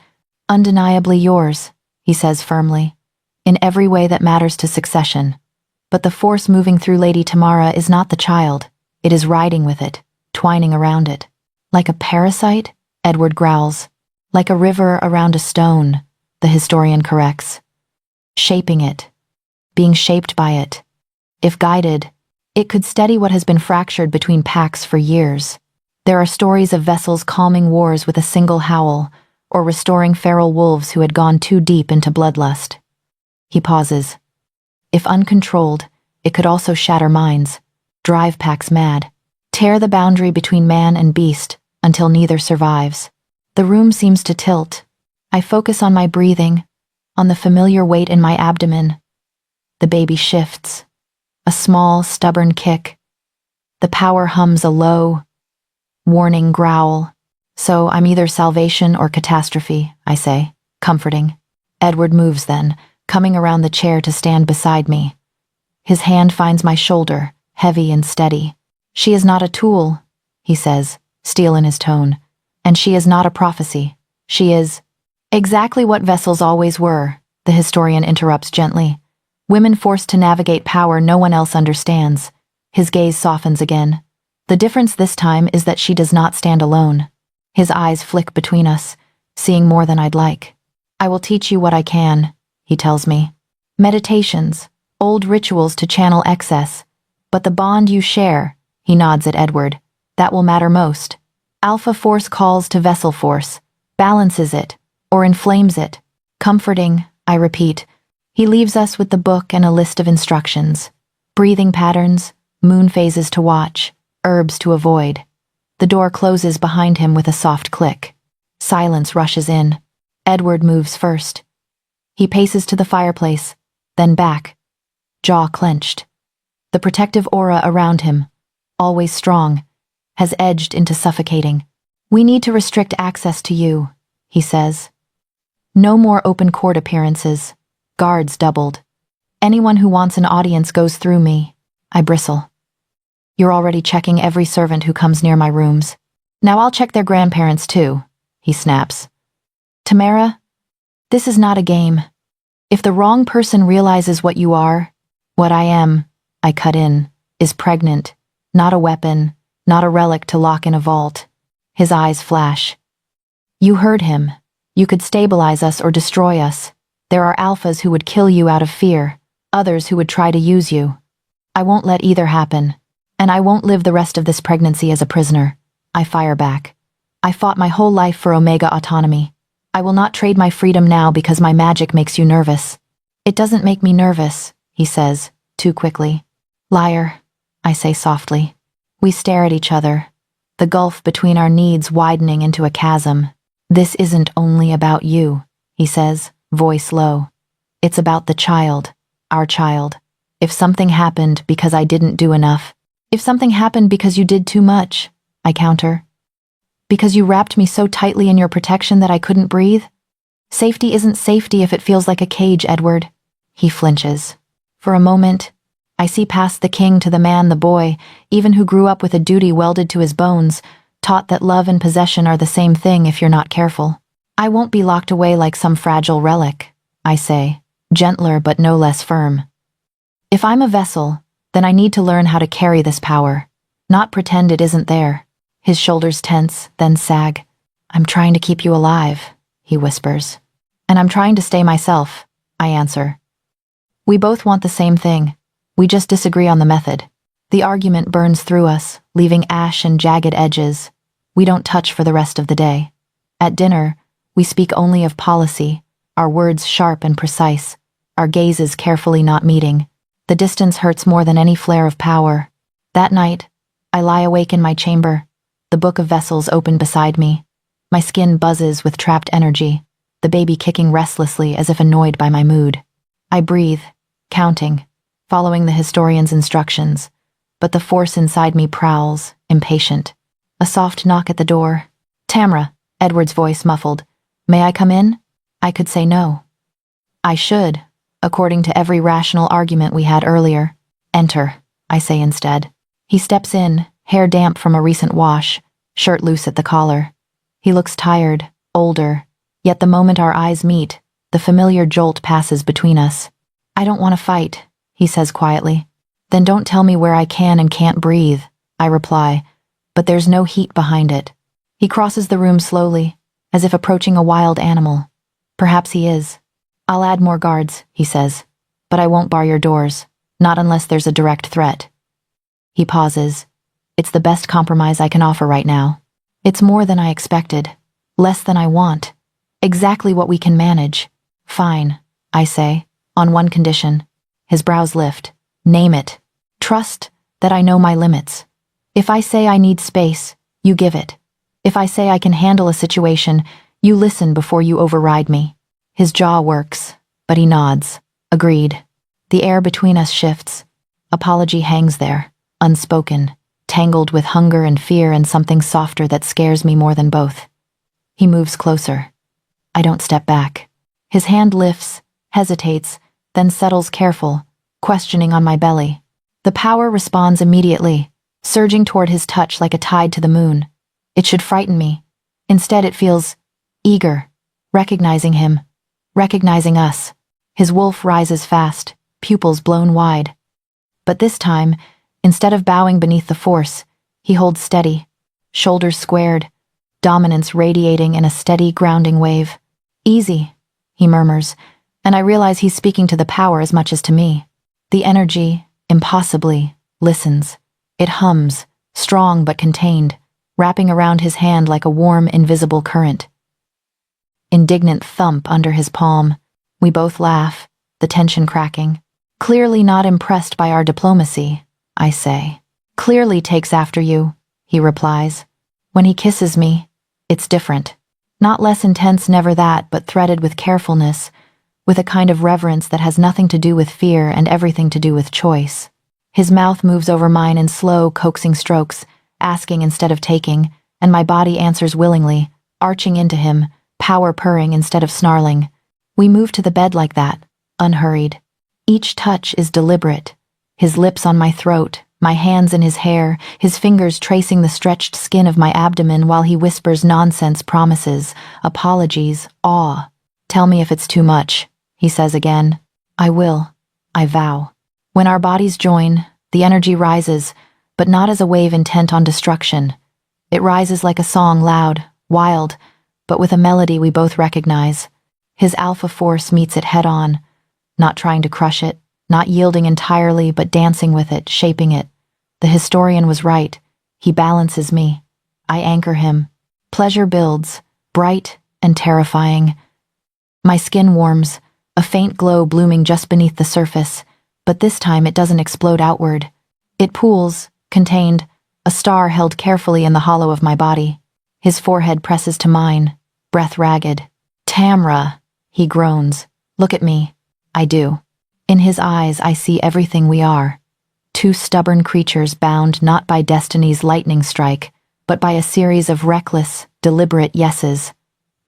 undeniably yours, he says firmly, in every way that matters to succession. But the force moving through Lady Tamara is not the child. It is riding with it, twining around it. Like a parasite, Edward growls. Like a river around a stone, the historian corrects. Shaping it. Being shaped by it. If guided, it could steady what has been fractured between packs for years. There are stories of vessels calming wars with a single howl, or restoring feral wolves who had gone too deep into bloodlust. He pauses. If uncontrolled, it could also shatter minds, drive packs mad, tear the boundary between man and beast until neither survives. The room seems to tilt. I focus on my breathing, on the familiar weight in my abdomen. The baby shifts. A small, stubborn kick. The power hums a low, warning growl. So I'm either salvation or catastrophe, I say, comforting. Edward moves then, coming around the chair to stand beside me. His hand finds my shoulder, heavy and steady. She is not a tool, he says, steel in his tone. And she is not a prophecy. She is exactly what vessels always were, the historian interrupts gently. Women forced to navigate power no one else understands. His gaze softens again. The difference this time is that she does not stand alone. His eyes flick between us, seeing more than I'd like. I will teach you what I can, he tells me. Meditations, old rituals to channel excess. But the bond you share, he nods at Edward, that will matter most. Alpha force calls to vessel force, balances it, or inflames it. Comforting, I repeat. He leaves us with the book and a list of instructions. Breathing patterns, moon phases to watch, herbs to avoid. The door closes behind him with a soft click. Silence rushes in. Edward moves first. He paces to the fireplace, then back, jaw clenched. The protective aura around him, always strong, has edged into suffocating. We need to restrict access to you, he says. No more open court appearances. Guards doubled. Anyone who wants an audience goes through me. I bristle. You're already checking every servant who comes near my rooms. Now I'll check their grandparents too, he snaps. Tamara, this is not a game. If the wrong person realizes what you are, what I am, I cut in, is pregnant, not a weapon, not a relic to lock in a vault. His eyes flash. You heard him. You could stabilize us or destroy us. There are alphas who would kill you out of fear, others who would try to use you. I won't let either happen. And I won't live the rest of this pregnancy as a prisoner. I fire back. I fought my whole life for Omega autonomy. I will not trade my freedom now because my magic makes you nervous. It doesn't make me nervous, he says, too quickly. Liar, I say softly. We stare at each other, the gulf between our needs widening into a chasm. This isn't only about you, he says, voice low. It's about the child, our child. If something happened because I didn't do enough, if something happened because you did too much, I counter. Because you wrapped me so tightly in your protection that I couldn't breathe? Safety isn't safety if it feels like a cage, Edward. He flinches. For a moment, I see past the king to the man, the boy, even who grew up with a duty welded to his bones, taught that love and possession are the same thing if you're not careful. I won't be locked away like some fragile relic, I say, gentler but no less firm. If I'm a vessel, then I need to learn how to carry this power, not pretend it isn't there. His shoulders tense, then sag. I'm trying to keep you alive, he whispers. And I'm trying to stay myself, I answer. We both want the same thing. We just disagree on the method. The argument burns through us, leaving ash and jagged edges. We don't touch for the rest of the day. At dinner, we speak only of policy, our words sharp and precise, our gazes carefully not meeting. The distance hurts more than any flare of power. That night, I lie awake in my chamber, the book of vessels open beside me. My skin buzzes with trapped energy, the baby kicking restlessly as if annoyed by my mood. I breathe, counting, following the historian's instructions, but the force inside me prowls, impatient. A soft knock at the door. Tamra, Edward's voice muffled. May I come in? I could say no. I should, according to every rational argument we had earlier. Enter, I say instead. He steps in, hair damp from a recent wash, shirt loose at the collar. He looks tired, older, yet the moment our eyes meet, the familiar jolt passes between us. I don't want to fight, he says quietly. Then don't tell me where I can and can't breathe, I reply, but there's no heat behind it. He crosses the room slowly, as if approaching a wild animal. Perhaps he is. I'll add more guards, he says, but I won't bar your doors, not unless there's a direct threat. He pauses. It's the best compromise I can offer right now. It's more than I expected, less than I want, exactly what we can manage. Fine, I say, on one condition. His brows lift. Name it. Trust that I know my limits. If I say I need space, you give it. If I say I can handle a situation, you listen before you override me. His jaw works, but he nods. Agreed. The air between us shifts. Apology hangs there, unspoken, tangled with hunger and fear and something softer that scares me more than both. He moves closer. I don't step back. His hand lifts, hesitates, then settles careful, questioning on my belly. The power responds immediately, surging toward his touch like a tide to the moon. It should frighten me. Instead it feels eager, recognizing him, recognizing us. His wolf rises fast, pupils blown wide. But this time, instead of bowing beneath the force, he holds steady, shoulders squared, dominance radiating in a steady, grounding wave. Easy, he murmurs, and I realize he's speaking to the power as much as to me. The energy, impossibly, listens. It hums, strong but contained, wrapping around his hand like a warm, invisible current. Indignant thump under his palm. We both laugh, the tension cracking. Clearly not impressed by our diplomacy, I say. Clearly takes after you, he replies. When he kisses me, it's different. Not less intense, never that, but threaded with carefulness, with a kind of reverence that has nothing to do with fear and everything to do with choice. His mouth moves over mine in slow, coaxing strokes, asking instead of taking, and my body answers willingly, arching into him, power purring instead of snarling. We move to the bed like that, unhurried. Each touch is deliberate. His lips on my throat, my hands in his hair, his fingers tracing the stretched skin of my abdomen while he whispers nonsense promises, apologies, awe. Tell me if it's too much, he says again. I will. I vow. When our bodies join, the energy rises, but not as a wave intent on destruction. It rises like a song, loud, wild, but with a melody we both recognize. His alpha force meets it head on, not trying to crush it, not yielding entirely, but dancing with it, shaping it. The historian was right. He balances me. I anchor him. Pleasure builds, bright and terrifying. My skin warms, a faint glow blooming just beneath the surface, but this time it doesn't explode outward. It pools, contained, a star held carefully in the hollow of my body. His forehead presses to mine, breath ragged. Tamra, he groans. Look at me. I do. In his eyes I see everything we are. Two stubborn creatures bound not by destiny's lightning strike, but by a series of reckless, deliberate yeses.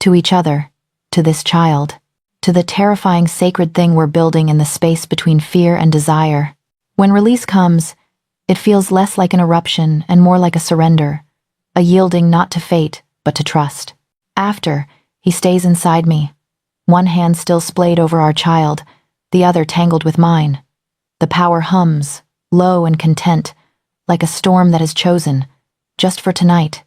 To each other, to this child, to the terrifying sacred thing we're building in the space between fear and desire. When release comes, it feels less like an eruption and more like a surrender, a yielding not to fate, but to trust. After, he stays inside me, one hand still splayed over our child, the other tangled with mine. The power hums, low and content, like a storm that has chosen, just for tonight,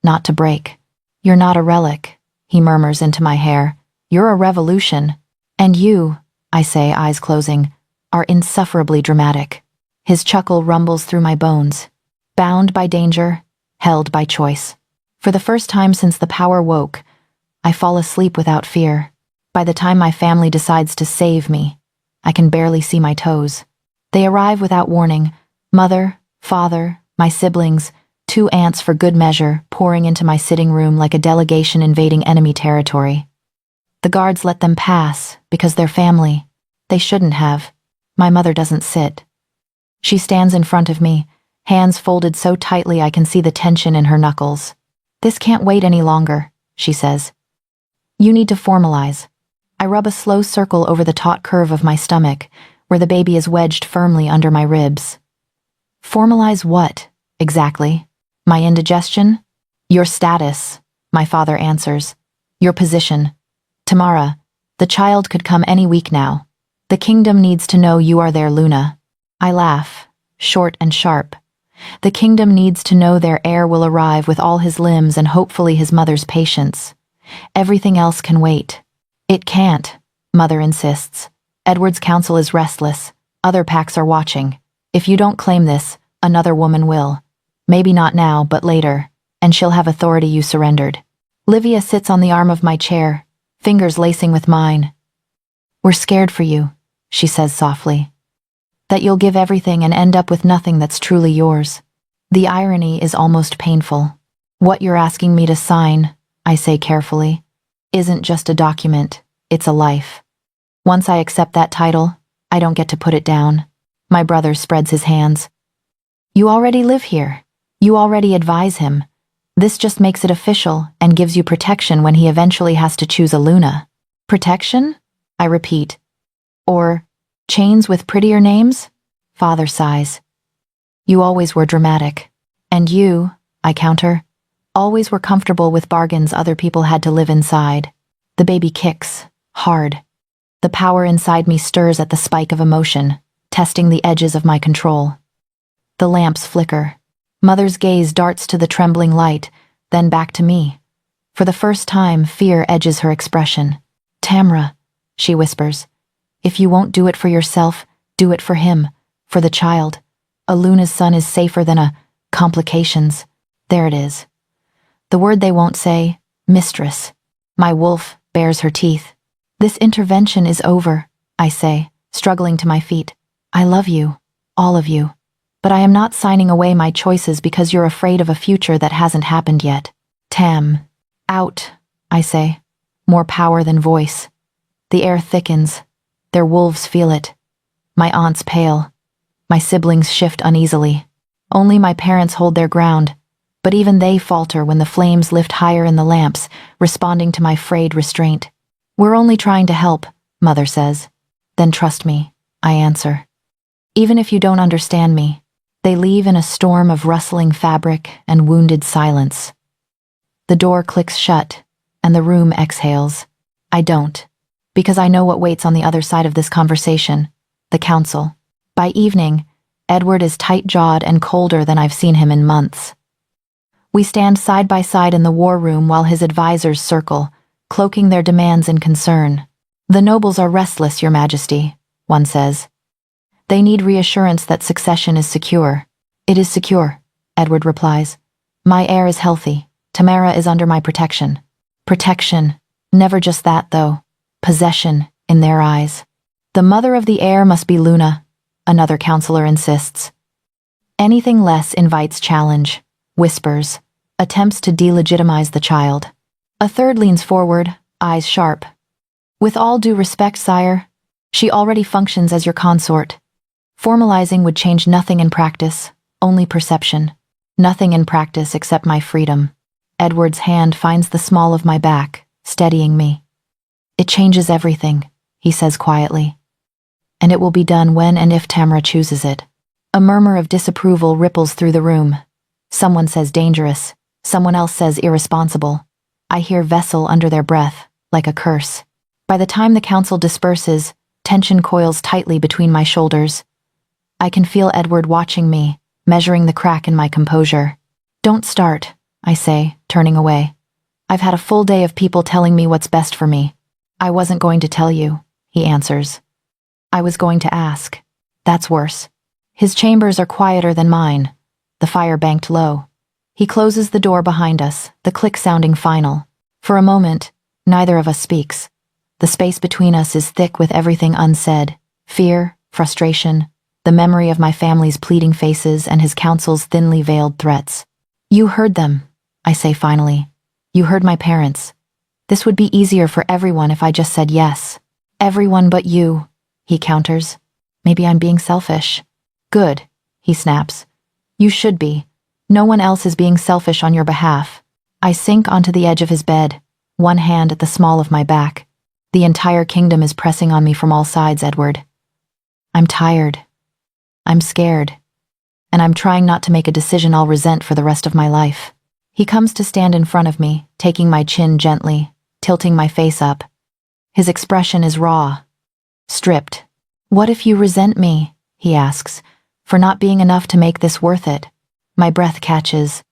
not to break. You're not a relic, he murmurs into my hair. You're a revolution. And you, I say, eyes closing, are insufferably dramatic. His chuckle rumbles through my bones. Bound by danger, held by choice. For the first time since the power woke, I fall asleep without fear. By the time my family decides to save me, I can barely see my toes. They arrive without warning. Mother, father, my siblings, 2 aunts for good measure, pouring into my sitting room like a delegation invading enemy territory. The guards let them pass, because they're family. They shouldn't have. My mother doesn't sit. She stands in front of me, hands folded so tightly I can see the tension in her knuckles. This can't wait any longer, she says. You need to formalize. I rub a slow circle over the taut curve of my stomach, where the baby is wedged firmly under my ribs. Formalize what, exactly? My indigestion? Your status, my father answers. Your position. Tamara, the child could come any week now. The kingdom needs to know you are there, Luna. I laugh, short and sharp. The kingdom needs to know their heir will arrive with all his limbs and hopefully his mother's patience. Everything else can wait. It can't, Mother insists. Edward's council is restless. Other packs are watching. If you don't claim this, another woman will. Maybe not now, but later, and she'll have authority you surrendered. Livia sits on the arm of my chair, fingers lacing with mine. We're scared for you, she says softly. That you'll give everything and end up with nothing that's truly yours. The irony is almost painful. What you're asking me to sign, I say carefully, isn't just a document, it's a life. Once I accept that title, I don't get to put it down. My brother spreads his hands. You already live here. You already advise him. This just makes it official and gives you protection when he eventually has to choose a Luna. Protection? I repeat. Or chains with prettier names? Father sighs. You always were dramatic. And you, I counter, always were comfortable with bargains other people had to live inside. The baby kicks, hard. The power inside me stirs at the spike of emotion, testing the edges of my control. The lamps flicker. Mother's gaze darts to the trembling light, then back to me. For the first time, fear edges her expression. Tamra, she whispers, If you won't do it for yourself, do it for him, for the child. A Luna's son is safer than a complications. There it is. The word they won't say, mistress. My wolf bares her teeth. This intervention is over, I say, struggling to my feet. I love you, all of you. But I am not signing away my choices because you're afraid of a future that hasn't happened yet. Tam. Out, I say. More power than voice. The air thickens. Their wolves feel it. My aunt's pale. My siblings shift uneasily. Only my parents hold their ground, but even they falter when the flames lift higher in the lamps, responding to my frayed restraint. We're only trying to help, Mother says. Then trust me, I answer. Even if you don't understand me. They leave in a storm of rustling fabric and wounded silence. The door clicks shut, and the room exhales. I don't, because I know what waits on the other side of this conversation, the council. By evening, Edward is tight-jawed and colder than I've seen him in months. We stand side by side in the war room while his advisors circle, cloaking their demands in concern. The nobles are restless, Your Majesty, one says. They need reassurance that succession is secure. It is secure, Edward replies. My heir is healthy. Tamara is under my protection. Protection. Never just that, though. Possession, in their eyes. The mother of the heir must be Luna, another counselor insists. Anything less invites challenge, whispers, attempts to delegitimize the child. A third leans forward, eyes sharp. With all due respect, sire, she already functions as your consort. Formalizing would change nothing in practice, only perception. Nothing in practice except my freedom. Edward's hand finds the small of my back, steadying me. It changes everything, he says quietly. And it will be done when and if Tamara chooses it. A murmur of disapproval ripples through the room. Someone says dangerous, someone else says irresponsible. I hear vessel under their breath, like a curse. By the time the council disperses, tension coils tightly between my shoulders. I can feel Edward watching me, measuring the crack in my composure. Don't start, I say, turning away. I've had a full day of people telling me what's best for me. I wasn't going to tell you, he answers. I was going to ask. That's worse. His chambers are quieter than mine, the fire banked low. He closes the door behind us, the click sounding final. For a moment, neither of us speaks. The space between us is thick with everything unsaid. Fear, frustration, the memory of my family's pleading faces and his counsel's thinly veiled threats. You heard them, I say finally. You heard my parents. This would be easier for everyone if I just said yes. Everyone but you, he counters. Maybe I'm being selfish. Good, he snaps. You should be. No one else is being selfish on your behalf. I sink onto the edge of his bed, one hand at the small of my back. The entire kingdom is pressing on me from all sides, Edward. I'm tired. I'm scared. And I'm trying not to make a decision I'll resent for the rest of my life. He comes to stand in front of me, taking my chin gently, tilting my face up. His expression is raw, stripped. What if you resent me, he asks, for not being enough to make this worth it? My breath catches.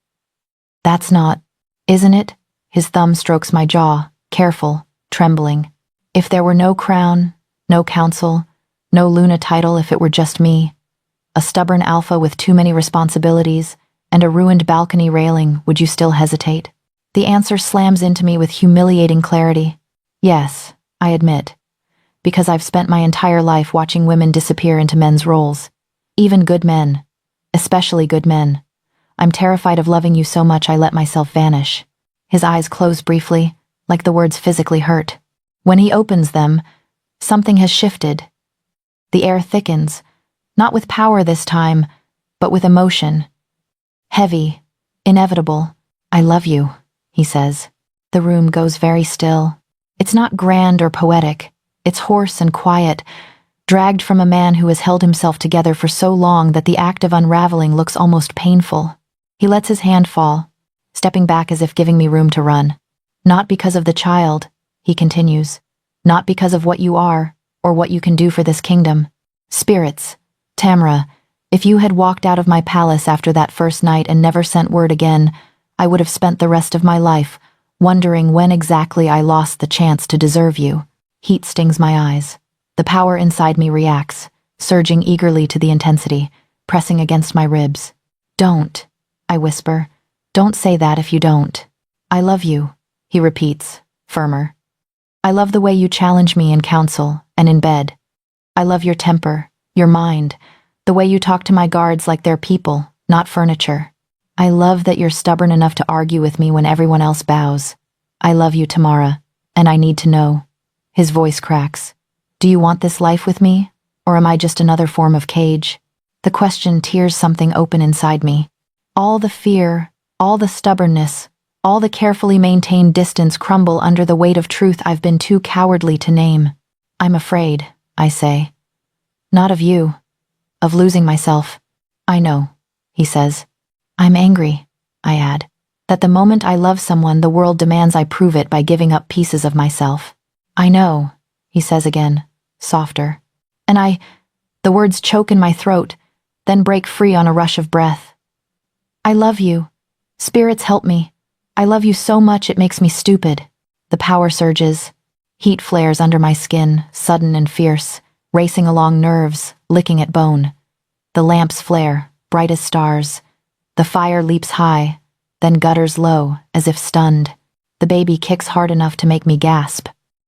That's not, isn't it? His thumb strokes my jaw, careful, trembling. If there were no crown, no council, no Luna title if it were just me, a stubborn alpha with too many responsibilities, and a ruined balcony railing, would you still hesitate? The answer slams into me with humiliating clarity. Yes, I admit. Because I've spent my entire life watching women disappear into men's roles. Even good men. Especially good men. I'm terrified of loving you so much I let myself vanish. His eyes close briefly, like the words physically hurt. When he opens them, something has shifted. The air thickens, not with power this time, but with emotion. Heavy, inevitable. I love you, he says. The room goes very still. It's not grand or poetic. It's hoarse and quiet, dragged from a man who has held himself together for so long that the act of unraveling looks almost painful. He lets his hand fall, stepping back as if giving me room to run. Not because of the child, he continues. Not because of what you are, or what you can do for this kingdom. Spirits, Tamara, if you had walked out of my palace after that first night and never sent word again, I would have spent the rest of my life wondering when exactly I lost the chance to deserve you. Heat stings my eyes. The power inside me reacts, surging eagerly to the intensity, pressing against my ribs. Don't, I whisper. Don't say that if you don't. I love you, he repeats, firmer. I love the way you challenge me in council and in bed. I love your temper, your mind, the way you talk to my guards like they're people, not furniture. I love that you're stubborn enough to argue with me when everyone else bows. I love you, Tamara, and I need to know. His voice cracks. Do you want this life with me, or am I just another form of cage? The question tears something open inside me. All the fear, all the stubbornness, all the carefully maintained distance crumble under the weight of truth I've been too cowardly to name. I'm afraid, I say. Not of you. Of losing myself. I know, he says. I'm angry, I add, that the moment I love someone, the world demands I prove it by giving up pieces of myself. I know, he says again, softer. And the words choke in my throat, then break free on a rush of breath. I love you. Spirits help me. I love you so much it makes me stupid. The power surges. Heat flares under my skin, sudden and fierce, racing along nerves, licking at bone. The lamps flare, bright as stars. The fire leaps high, then gutters low, as if stunned. The baby kicks hard enough to make me gasp.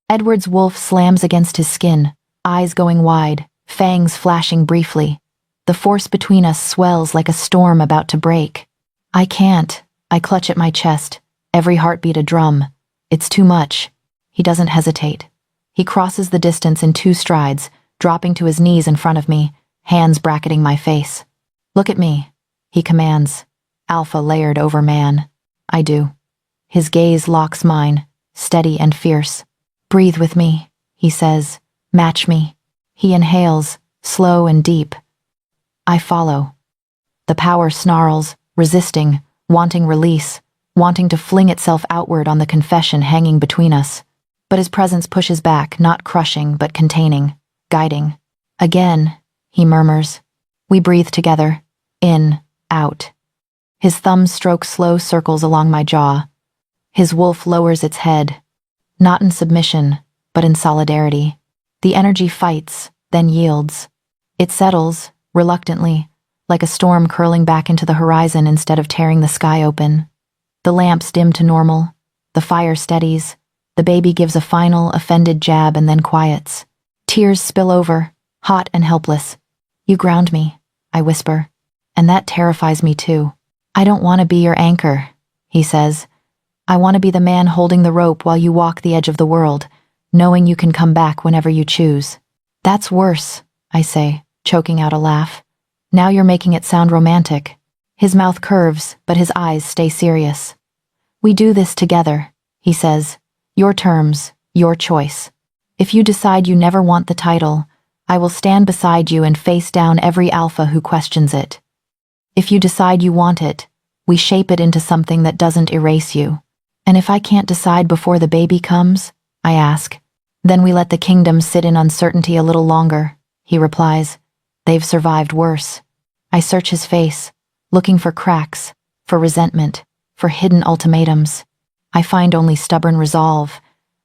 Edward's wolf slams against his skin, eyes going wide, fangs flashing briefly. The force between us swells like a storm about to break. I can't. I clutch at my chest, every heartbeat a drum. It's too much. He doesn't hesitate. He crosses the distance in 2 strides, dropping to his knees in front of me, hands bracketing my face. Look at me, he commands, alpha layered over man. I do. His gaze locks mine, steady and fierce. Breathe with me, he says. Match me. He inhales, slow and deep. I follow. The power snarls, resisting, wanting release, wanting to fling itself outward on the confession hanging between us. But his presence pushes back, not crushing, but containing, guiding. Again, he murmurs. We breathe together, in, out. His thumbs stroke slow circles along my jaw. His wolf lowers its head, not in submission, but in solidarity. The energy fights, then yields. It settles, reluctantly, like a storm curling back into the horizon instead of tearing the sky open. The lamps dim to normal. The fire steadies. The baby gives a final, offended jab and then quiets. Tears spill over, hot and helpless. You ground me, I whisper. And that terrifies me too. I don't want to be your anchor, he says. I want to be the man holding the rope while you walk the edge of the world, knowing you can come back whenever you choose. That's worse, I say, choking out a laugh. Now you're making it sound romantic. His mouth curves, but his eyes stay serious. We do this together, he says. Your terms, your choice. If you decide you never want the title, I will stand beside you and face down every alpha who questions it. If you decide you want it, we shape it into something that doesn't erase you. And if I can't decide before the baby comes, I ask, then we let the kingdom sit in uncertainty a little longer, he replies. They've survived worse. I search his face, looking for cracks, for resentment, for hidden ultimatums. I find only stubborn resolve,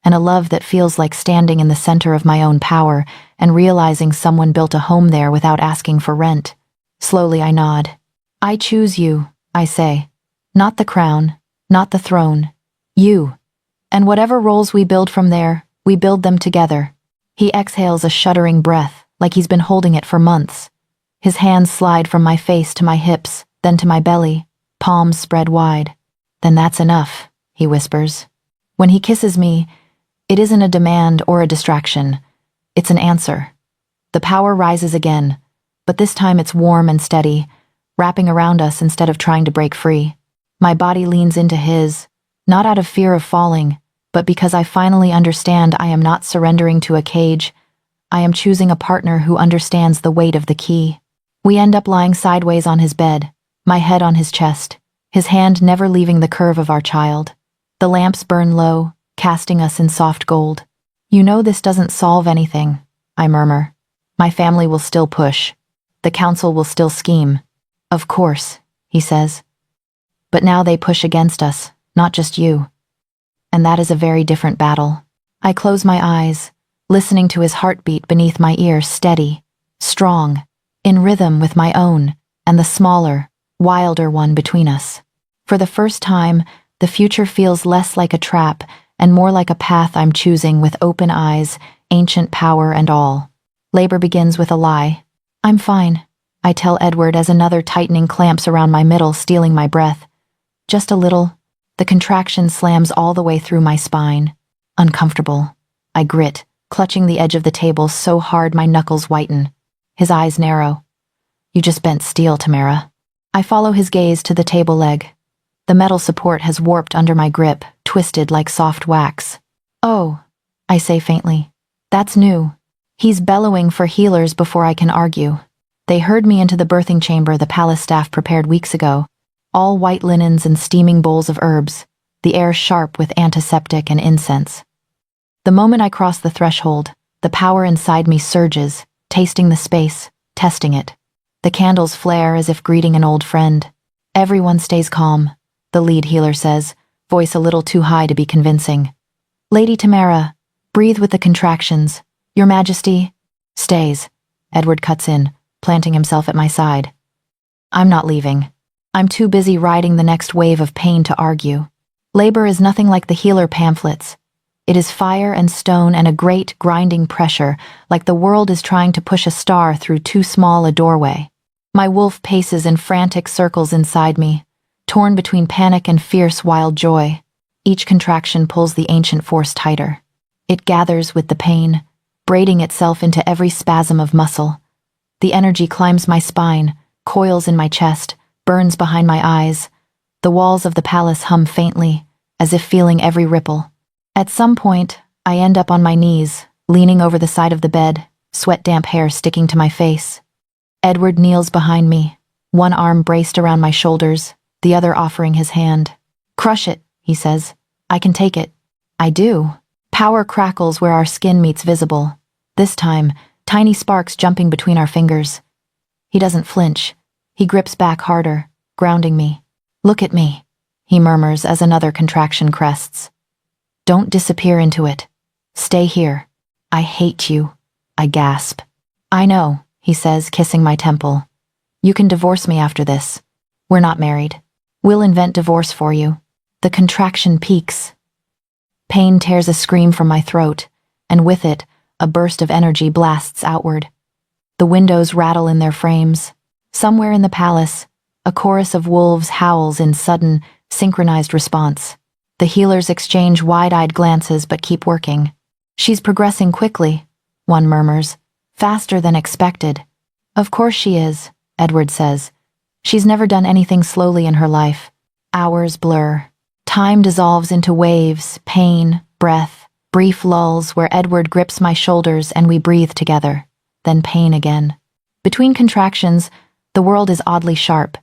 and a love that feels like standing in the center of my own power and realizing someone built a home there without asking for rent. Slowly I nod. I choose you, I say. Not the crown, not the throne. You. And whatever roles we build from there, we build them together. He exhales a shuddering breath, like he's been holding it for months. His hands slide from my face to my hips, then to my belly, palms spread wide. Then that's enough, he whispers. When he kisses me, it isn't a demand or a distraction. It's an answer. The power rises again, but this time it's warm and steady, wrapping around us instead of trying to break free. My body leans into his, not out of fear of falling, but because I finally understand I am not surrendering to a cage. I am choosing a partner who understands the weight of the key. We end up lying sideways on his bed, my head on his chest, his hand never leaving the curve of our child. The lamps burn low, casting us in soft gold. You know this doesn't solve anything, I murmur. My family will still push. The council will still scheme. Of course, he says. But now they push against us, not just you. And that is a very different battle. I close my eyes, listening to his heartbeat beneath my ear, steady, strong, in rhythm with my own, and the smaller, wilder one between us. For the first time, the future feels less like a trap and more like a path I'm choosing with open eyes, ancient power and all. Labor begins with a lie. I'm fine, I tell Edward as another tightening clamps around my middle, stealing my breath. Just a little. The contraction slams all the way through my spine. Uncomfortable. I grit, clutching the edge of the table so hard my knuckles whiten. His eyes narrow. You just bent steel, Tamara. I follow his gaze to the table leg. The metal support has warped under my grip, twisted like soft wax. Oh, I say faintly. That's new. He's bellowing for healers before I can argue. They herd me into the birthing chamber the palace staff prepared weeks ago. All white linens and steaming bowls of herbs, the air sharp with antiseptic and incense. The moment I cross the threshold, the power inside me surges, tasting the space, testing it. The candles flare as if greeting an old friend. Everyone stays calm, the lead healer says, voice a little too high to be convincing. Lady Tamara, breathe with the contractions. Your Majesty. Stays. Edward cuts in, planting himself at my side. I'm not leaving. I'm too busy riding the next wave of pain to argue. Labor is nothing like the healer pamphlets. It is fire and stone and a great, grinding pressure, like the world is trying to push a star through too small a doorway. My wolf paces in frantic circles inside me, torn between panic and fierce, wild joy. Each contraction pulls the ancient force tighter. It gathers with the pain, braiding itself into every spasm of muscle. The energy climbs my spine, coils in my chest, burns behind my eyes. The walls of the palace hum faintly, as if feeling every ripple. At some point, I end up on my knees, leaning over the side of the bed, sweat-damp hair sticking to my face. Edward kneels behind me, one arm braced around my shoulders, the other offering his hand. Crush it, he says. I can take it. I do. Power crackles where our skin meets visible. This time, tiny sparks jumping between our fingers. He doesn't flinch. He grips back harder, grounding me. Look at me, he murmurs as another contraction crests. Don't disappear into it. Stay here. I hate you, I gasp. I know, he says, kissing my temple. You can divorce me after this. We're not married. We'll invent divorce for you. The contraction peaks. Pain tears a scream from my throat, and with it, a burst of energy blasts outward. The windows rattle in their frames. Somewhere in the palace, a chorus of wolves howls in sudden, synchronized response. The healers exchange wide-eyed glances but keep working. She's progressing quickly, one murmurs. Faster than expected. Of course she is, Edward says. She's never done anything slowly in her life. Hours blur. Time dissolves into waves, pain, breath, brief lulls where Edward grips my shoulders and we breathe together. Then pain again. Between contractions, the world is oddly sharp.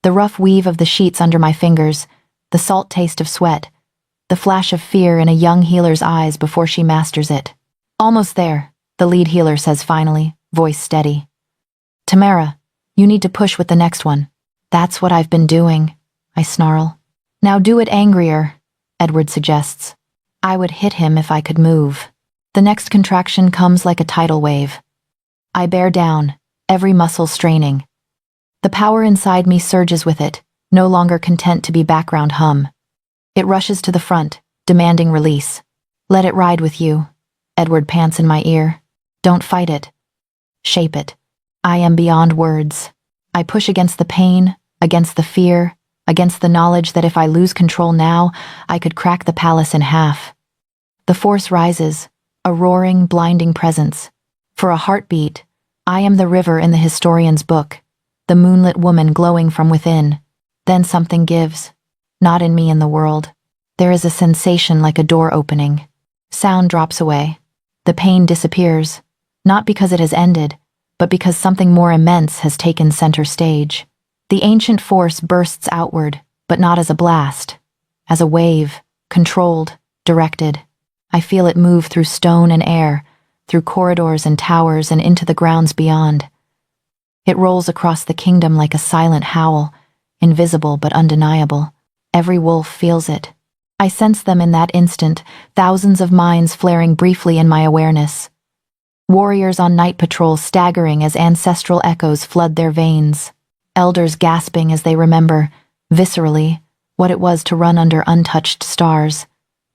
The rough weave of the sheets under my fingers, the salt taste of sweat, the flash of fear in a young healer's eyes before she masters it. Almost there, the lead healer says finally, voice steady. Tamara, you need to push with the next one. That's what I've been doing, I snarl. Now do it angrier, Edward suggests. I would hit him if I could move. The next contraction comes like a tidal wave. I bear down, every muscle straining. The power inside me surges with it, no longer content to be background hum. It rushes to the front, demanding release. Let it ride with you, Edward pants in my ear. Don't fight it. Shape it. I am beyond words. I push against the pain, against the fear, against the knowledge that if I lose control now, I could crack the palace in half. The force rises, a roaring, blinding presence. For a heartbeat, I am the river in the historian's book, the moonlit woman glowing from within. Then something gives. Not in me, in the world. There is a sensation like a door opening. Sound drops away. The pain disappears, not because it has ended, but because something more immense has taken center stage. The ancient force bursts outward, but not as a blast, as a wave, controlled, directed. I feel it move through stone and air, through corridors and towers and into the grounds beyond. It rolls across the kingdom like a silent howl, invisible but undeniable. Every wolf feels it. I sensed them in that instant, thousands of minds flaring briefly in my awareness. Warriors on night patrol staggering as ancestral echoes flood their veins. Elders gasping as they remember, viscerally, what it was to run under untouched stars.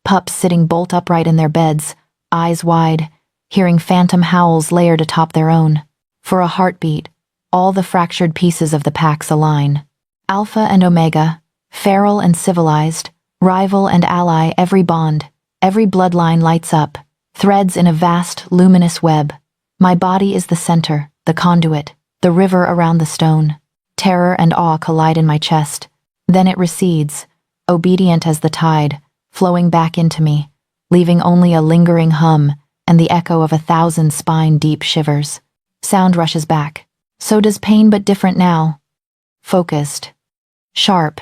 Pups sitting bolt upright in their beds, eyes wide, hearing phantom howls layered atop their own. For a heartbeat, all the fractured pieces of the packs align. Alpha and Omega, feral and civilized, rival and ally, every bond, every bloodline lights up, threads in a vast, luminous web. My body is the center, the conduit, the river around the stone. Terror and awe collide in my chest. Then it recedes, obedient as the tide, flowing back into me, leaving only a lingering hum and the echo of 1,000 spine-deep shivers. Sound rushes back. So does pain, but different now. Focused. Sharp.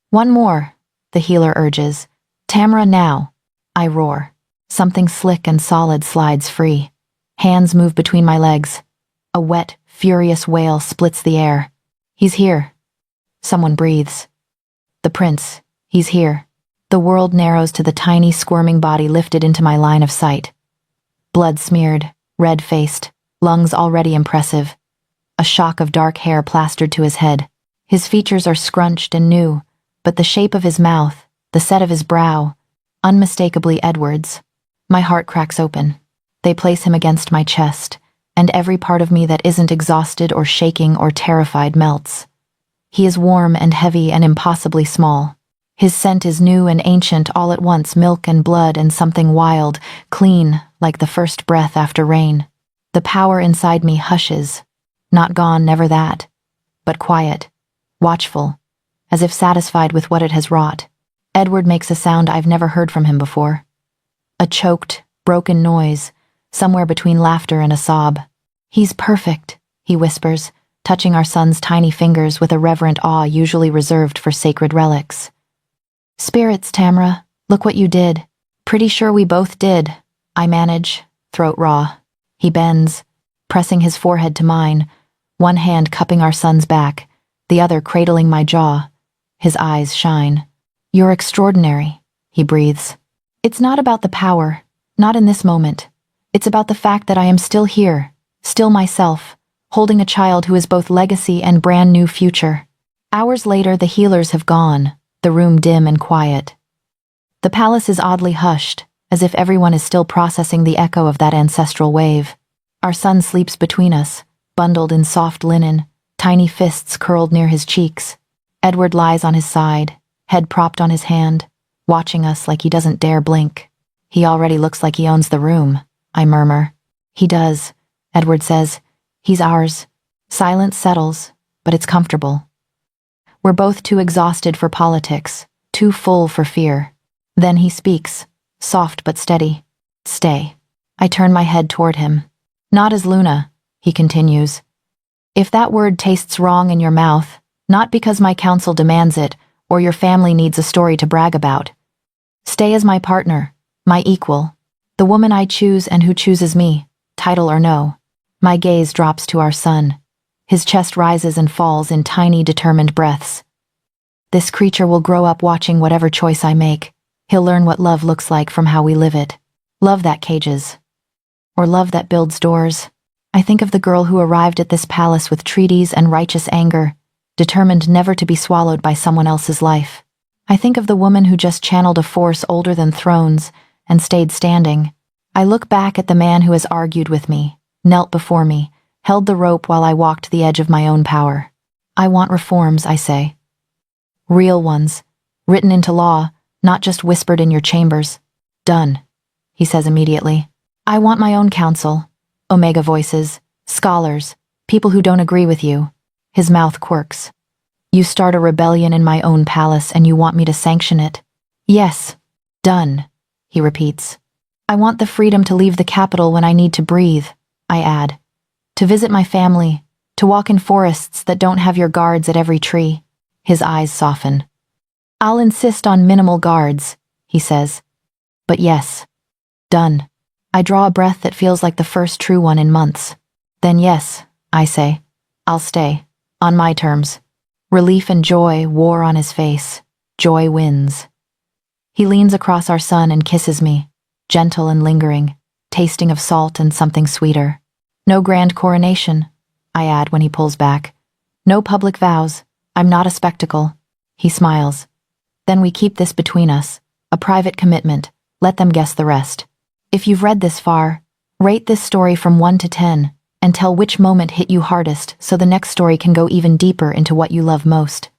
One more, the healer urges. Tamara, now. I roar. Something slick and solid slides free. Hands move between my legs. A wet, furious wail splits the air. He's here. Someone breathes. The prince. He's here. The world narrows to the tiny, squirming body lifted into my line of sight. Blood-smeared, red-faced, lungs already impressive. A shock of dark hair plastered to his head. His features are scrunched and new, but the shape of his mouth, the set of his brow, unmistakably Edward's. My heart cracks open. They place him against my chest, and every part of me that isn't exhausted or shaking or terrified melts. He is warm and heavy and impossibly small. His scent is new and ancient all at once, milk and blood and something wild, clean, like the first breath after rain. The power inside me hushes. Not gone, never that. But quiet, watchful, as if satisfied with what it has wrought. Edward makes a sound I've never heard from him before. A choked, broken noise, somewhere between laughter and a sob. He's perfect, he whispers, touching our son's tiny fingers with a reverent awe usually reserved for sacred relics. Spirits, Tamara, look what you did. Pretty sure we both did. I manage, throat raw. He bends, pressing his forehead to mine, one hand cupping our son's back, the other cradling my jaw. His eyes shine. You're extraordinary, he breathes. It's not about the power, not in this moment. It's about the fact that I am still here, still myself, holding a child who is both legacy and brand new future. Hours later, the healers have gone, the room dim and quiet. The palace is oddly hushed, as if everyone is still processing the echo of that ancestral wave. Our son sleeps between us, bundled in soft linen, tiny fists curled near his cheeks. Edward lies on his side, head propped on his hand, watching us like he doesn't dare blink. He already looks like he owns the room, I murmur. He does, Edward says. He's ours. Silence settles, but it's comfortable. We're both too exhausted for politics, too full for fear. Then he speaks, soft but steady. Stay. I turn my head toward him. Not as Luna, he continues. If that word tastes wrong in your mouth, not because my counsel demands it, or your family needs a story to brag about. Stay as my partner, my equal, the woman I choose and who chooses me, title or no. My gaze drops to our son. His chest rises and falls in tiny, determined breaths. This creature will grow up watching whatever choice I make. He'll learn what love looks like from how we live it. Love that cages. Or love that builds doors. I think of the girl who arrived at this palace with treaties and righteous anger, determined never to be swallowed by someone else's life. I think of the woman who just channeled a force older than thrones and stayed standing. I look back at the man who has argued with me, knelt before me, held the rope while I walked the edge of my own power. I want reforms, I say. Real ones, written into law, not just whispered in your chambers. Done, he says immediately. I want my own council, Omega voices, scholars, people who don't agree with you. His mouth quirks. You start a rebellion in my own palace and you want me to sanction it? Yes, done, he repeats. I want the freedom to leave the capital when I need to breathe, I add. To visit my family, to walk in forests that don't have your guards at every tree. His eyes soften. I'll insist on minimal guards, he says. But yes, done. I draw a breath that feels like the first true one in months. Then yes, I say. I'll stay. On my terms. Relief and joy war on his face. Joy wins. He leans across our son and kisses me, gentle and lingering, tasting of salt and something sweeter. No grand coronation, I add when he pulls back. No public vows. I'm not a spectacle. He smiles. Then we keep this between us, a private commitment. Let them guess the rest. If you've read this far, rate this story from 1 to 10, and tell which moment hit you hardest so the next story can go even deeper into what you love most.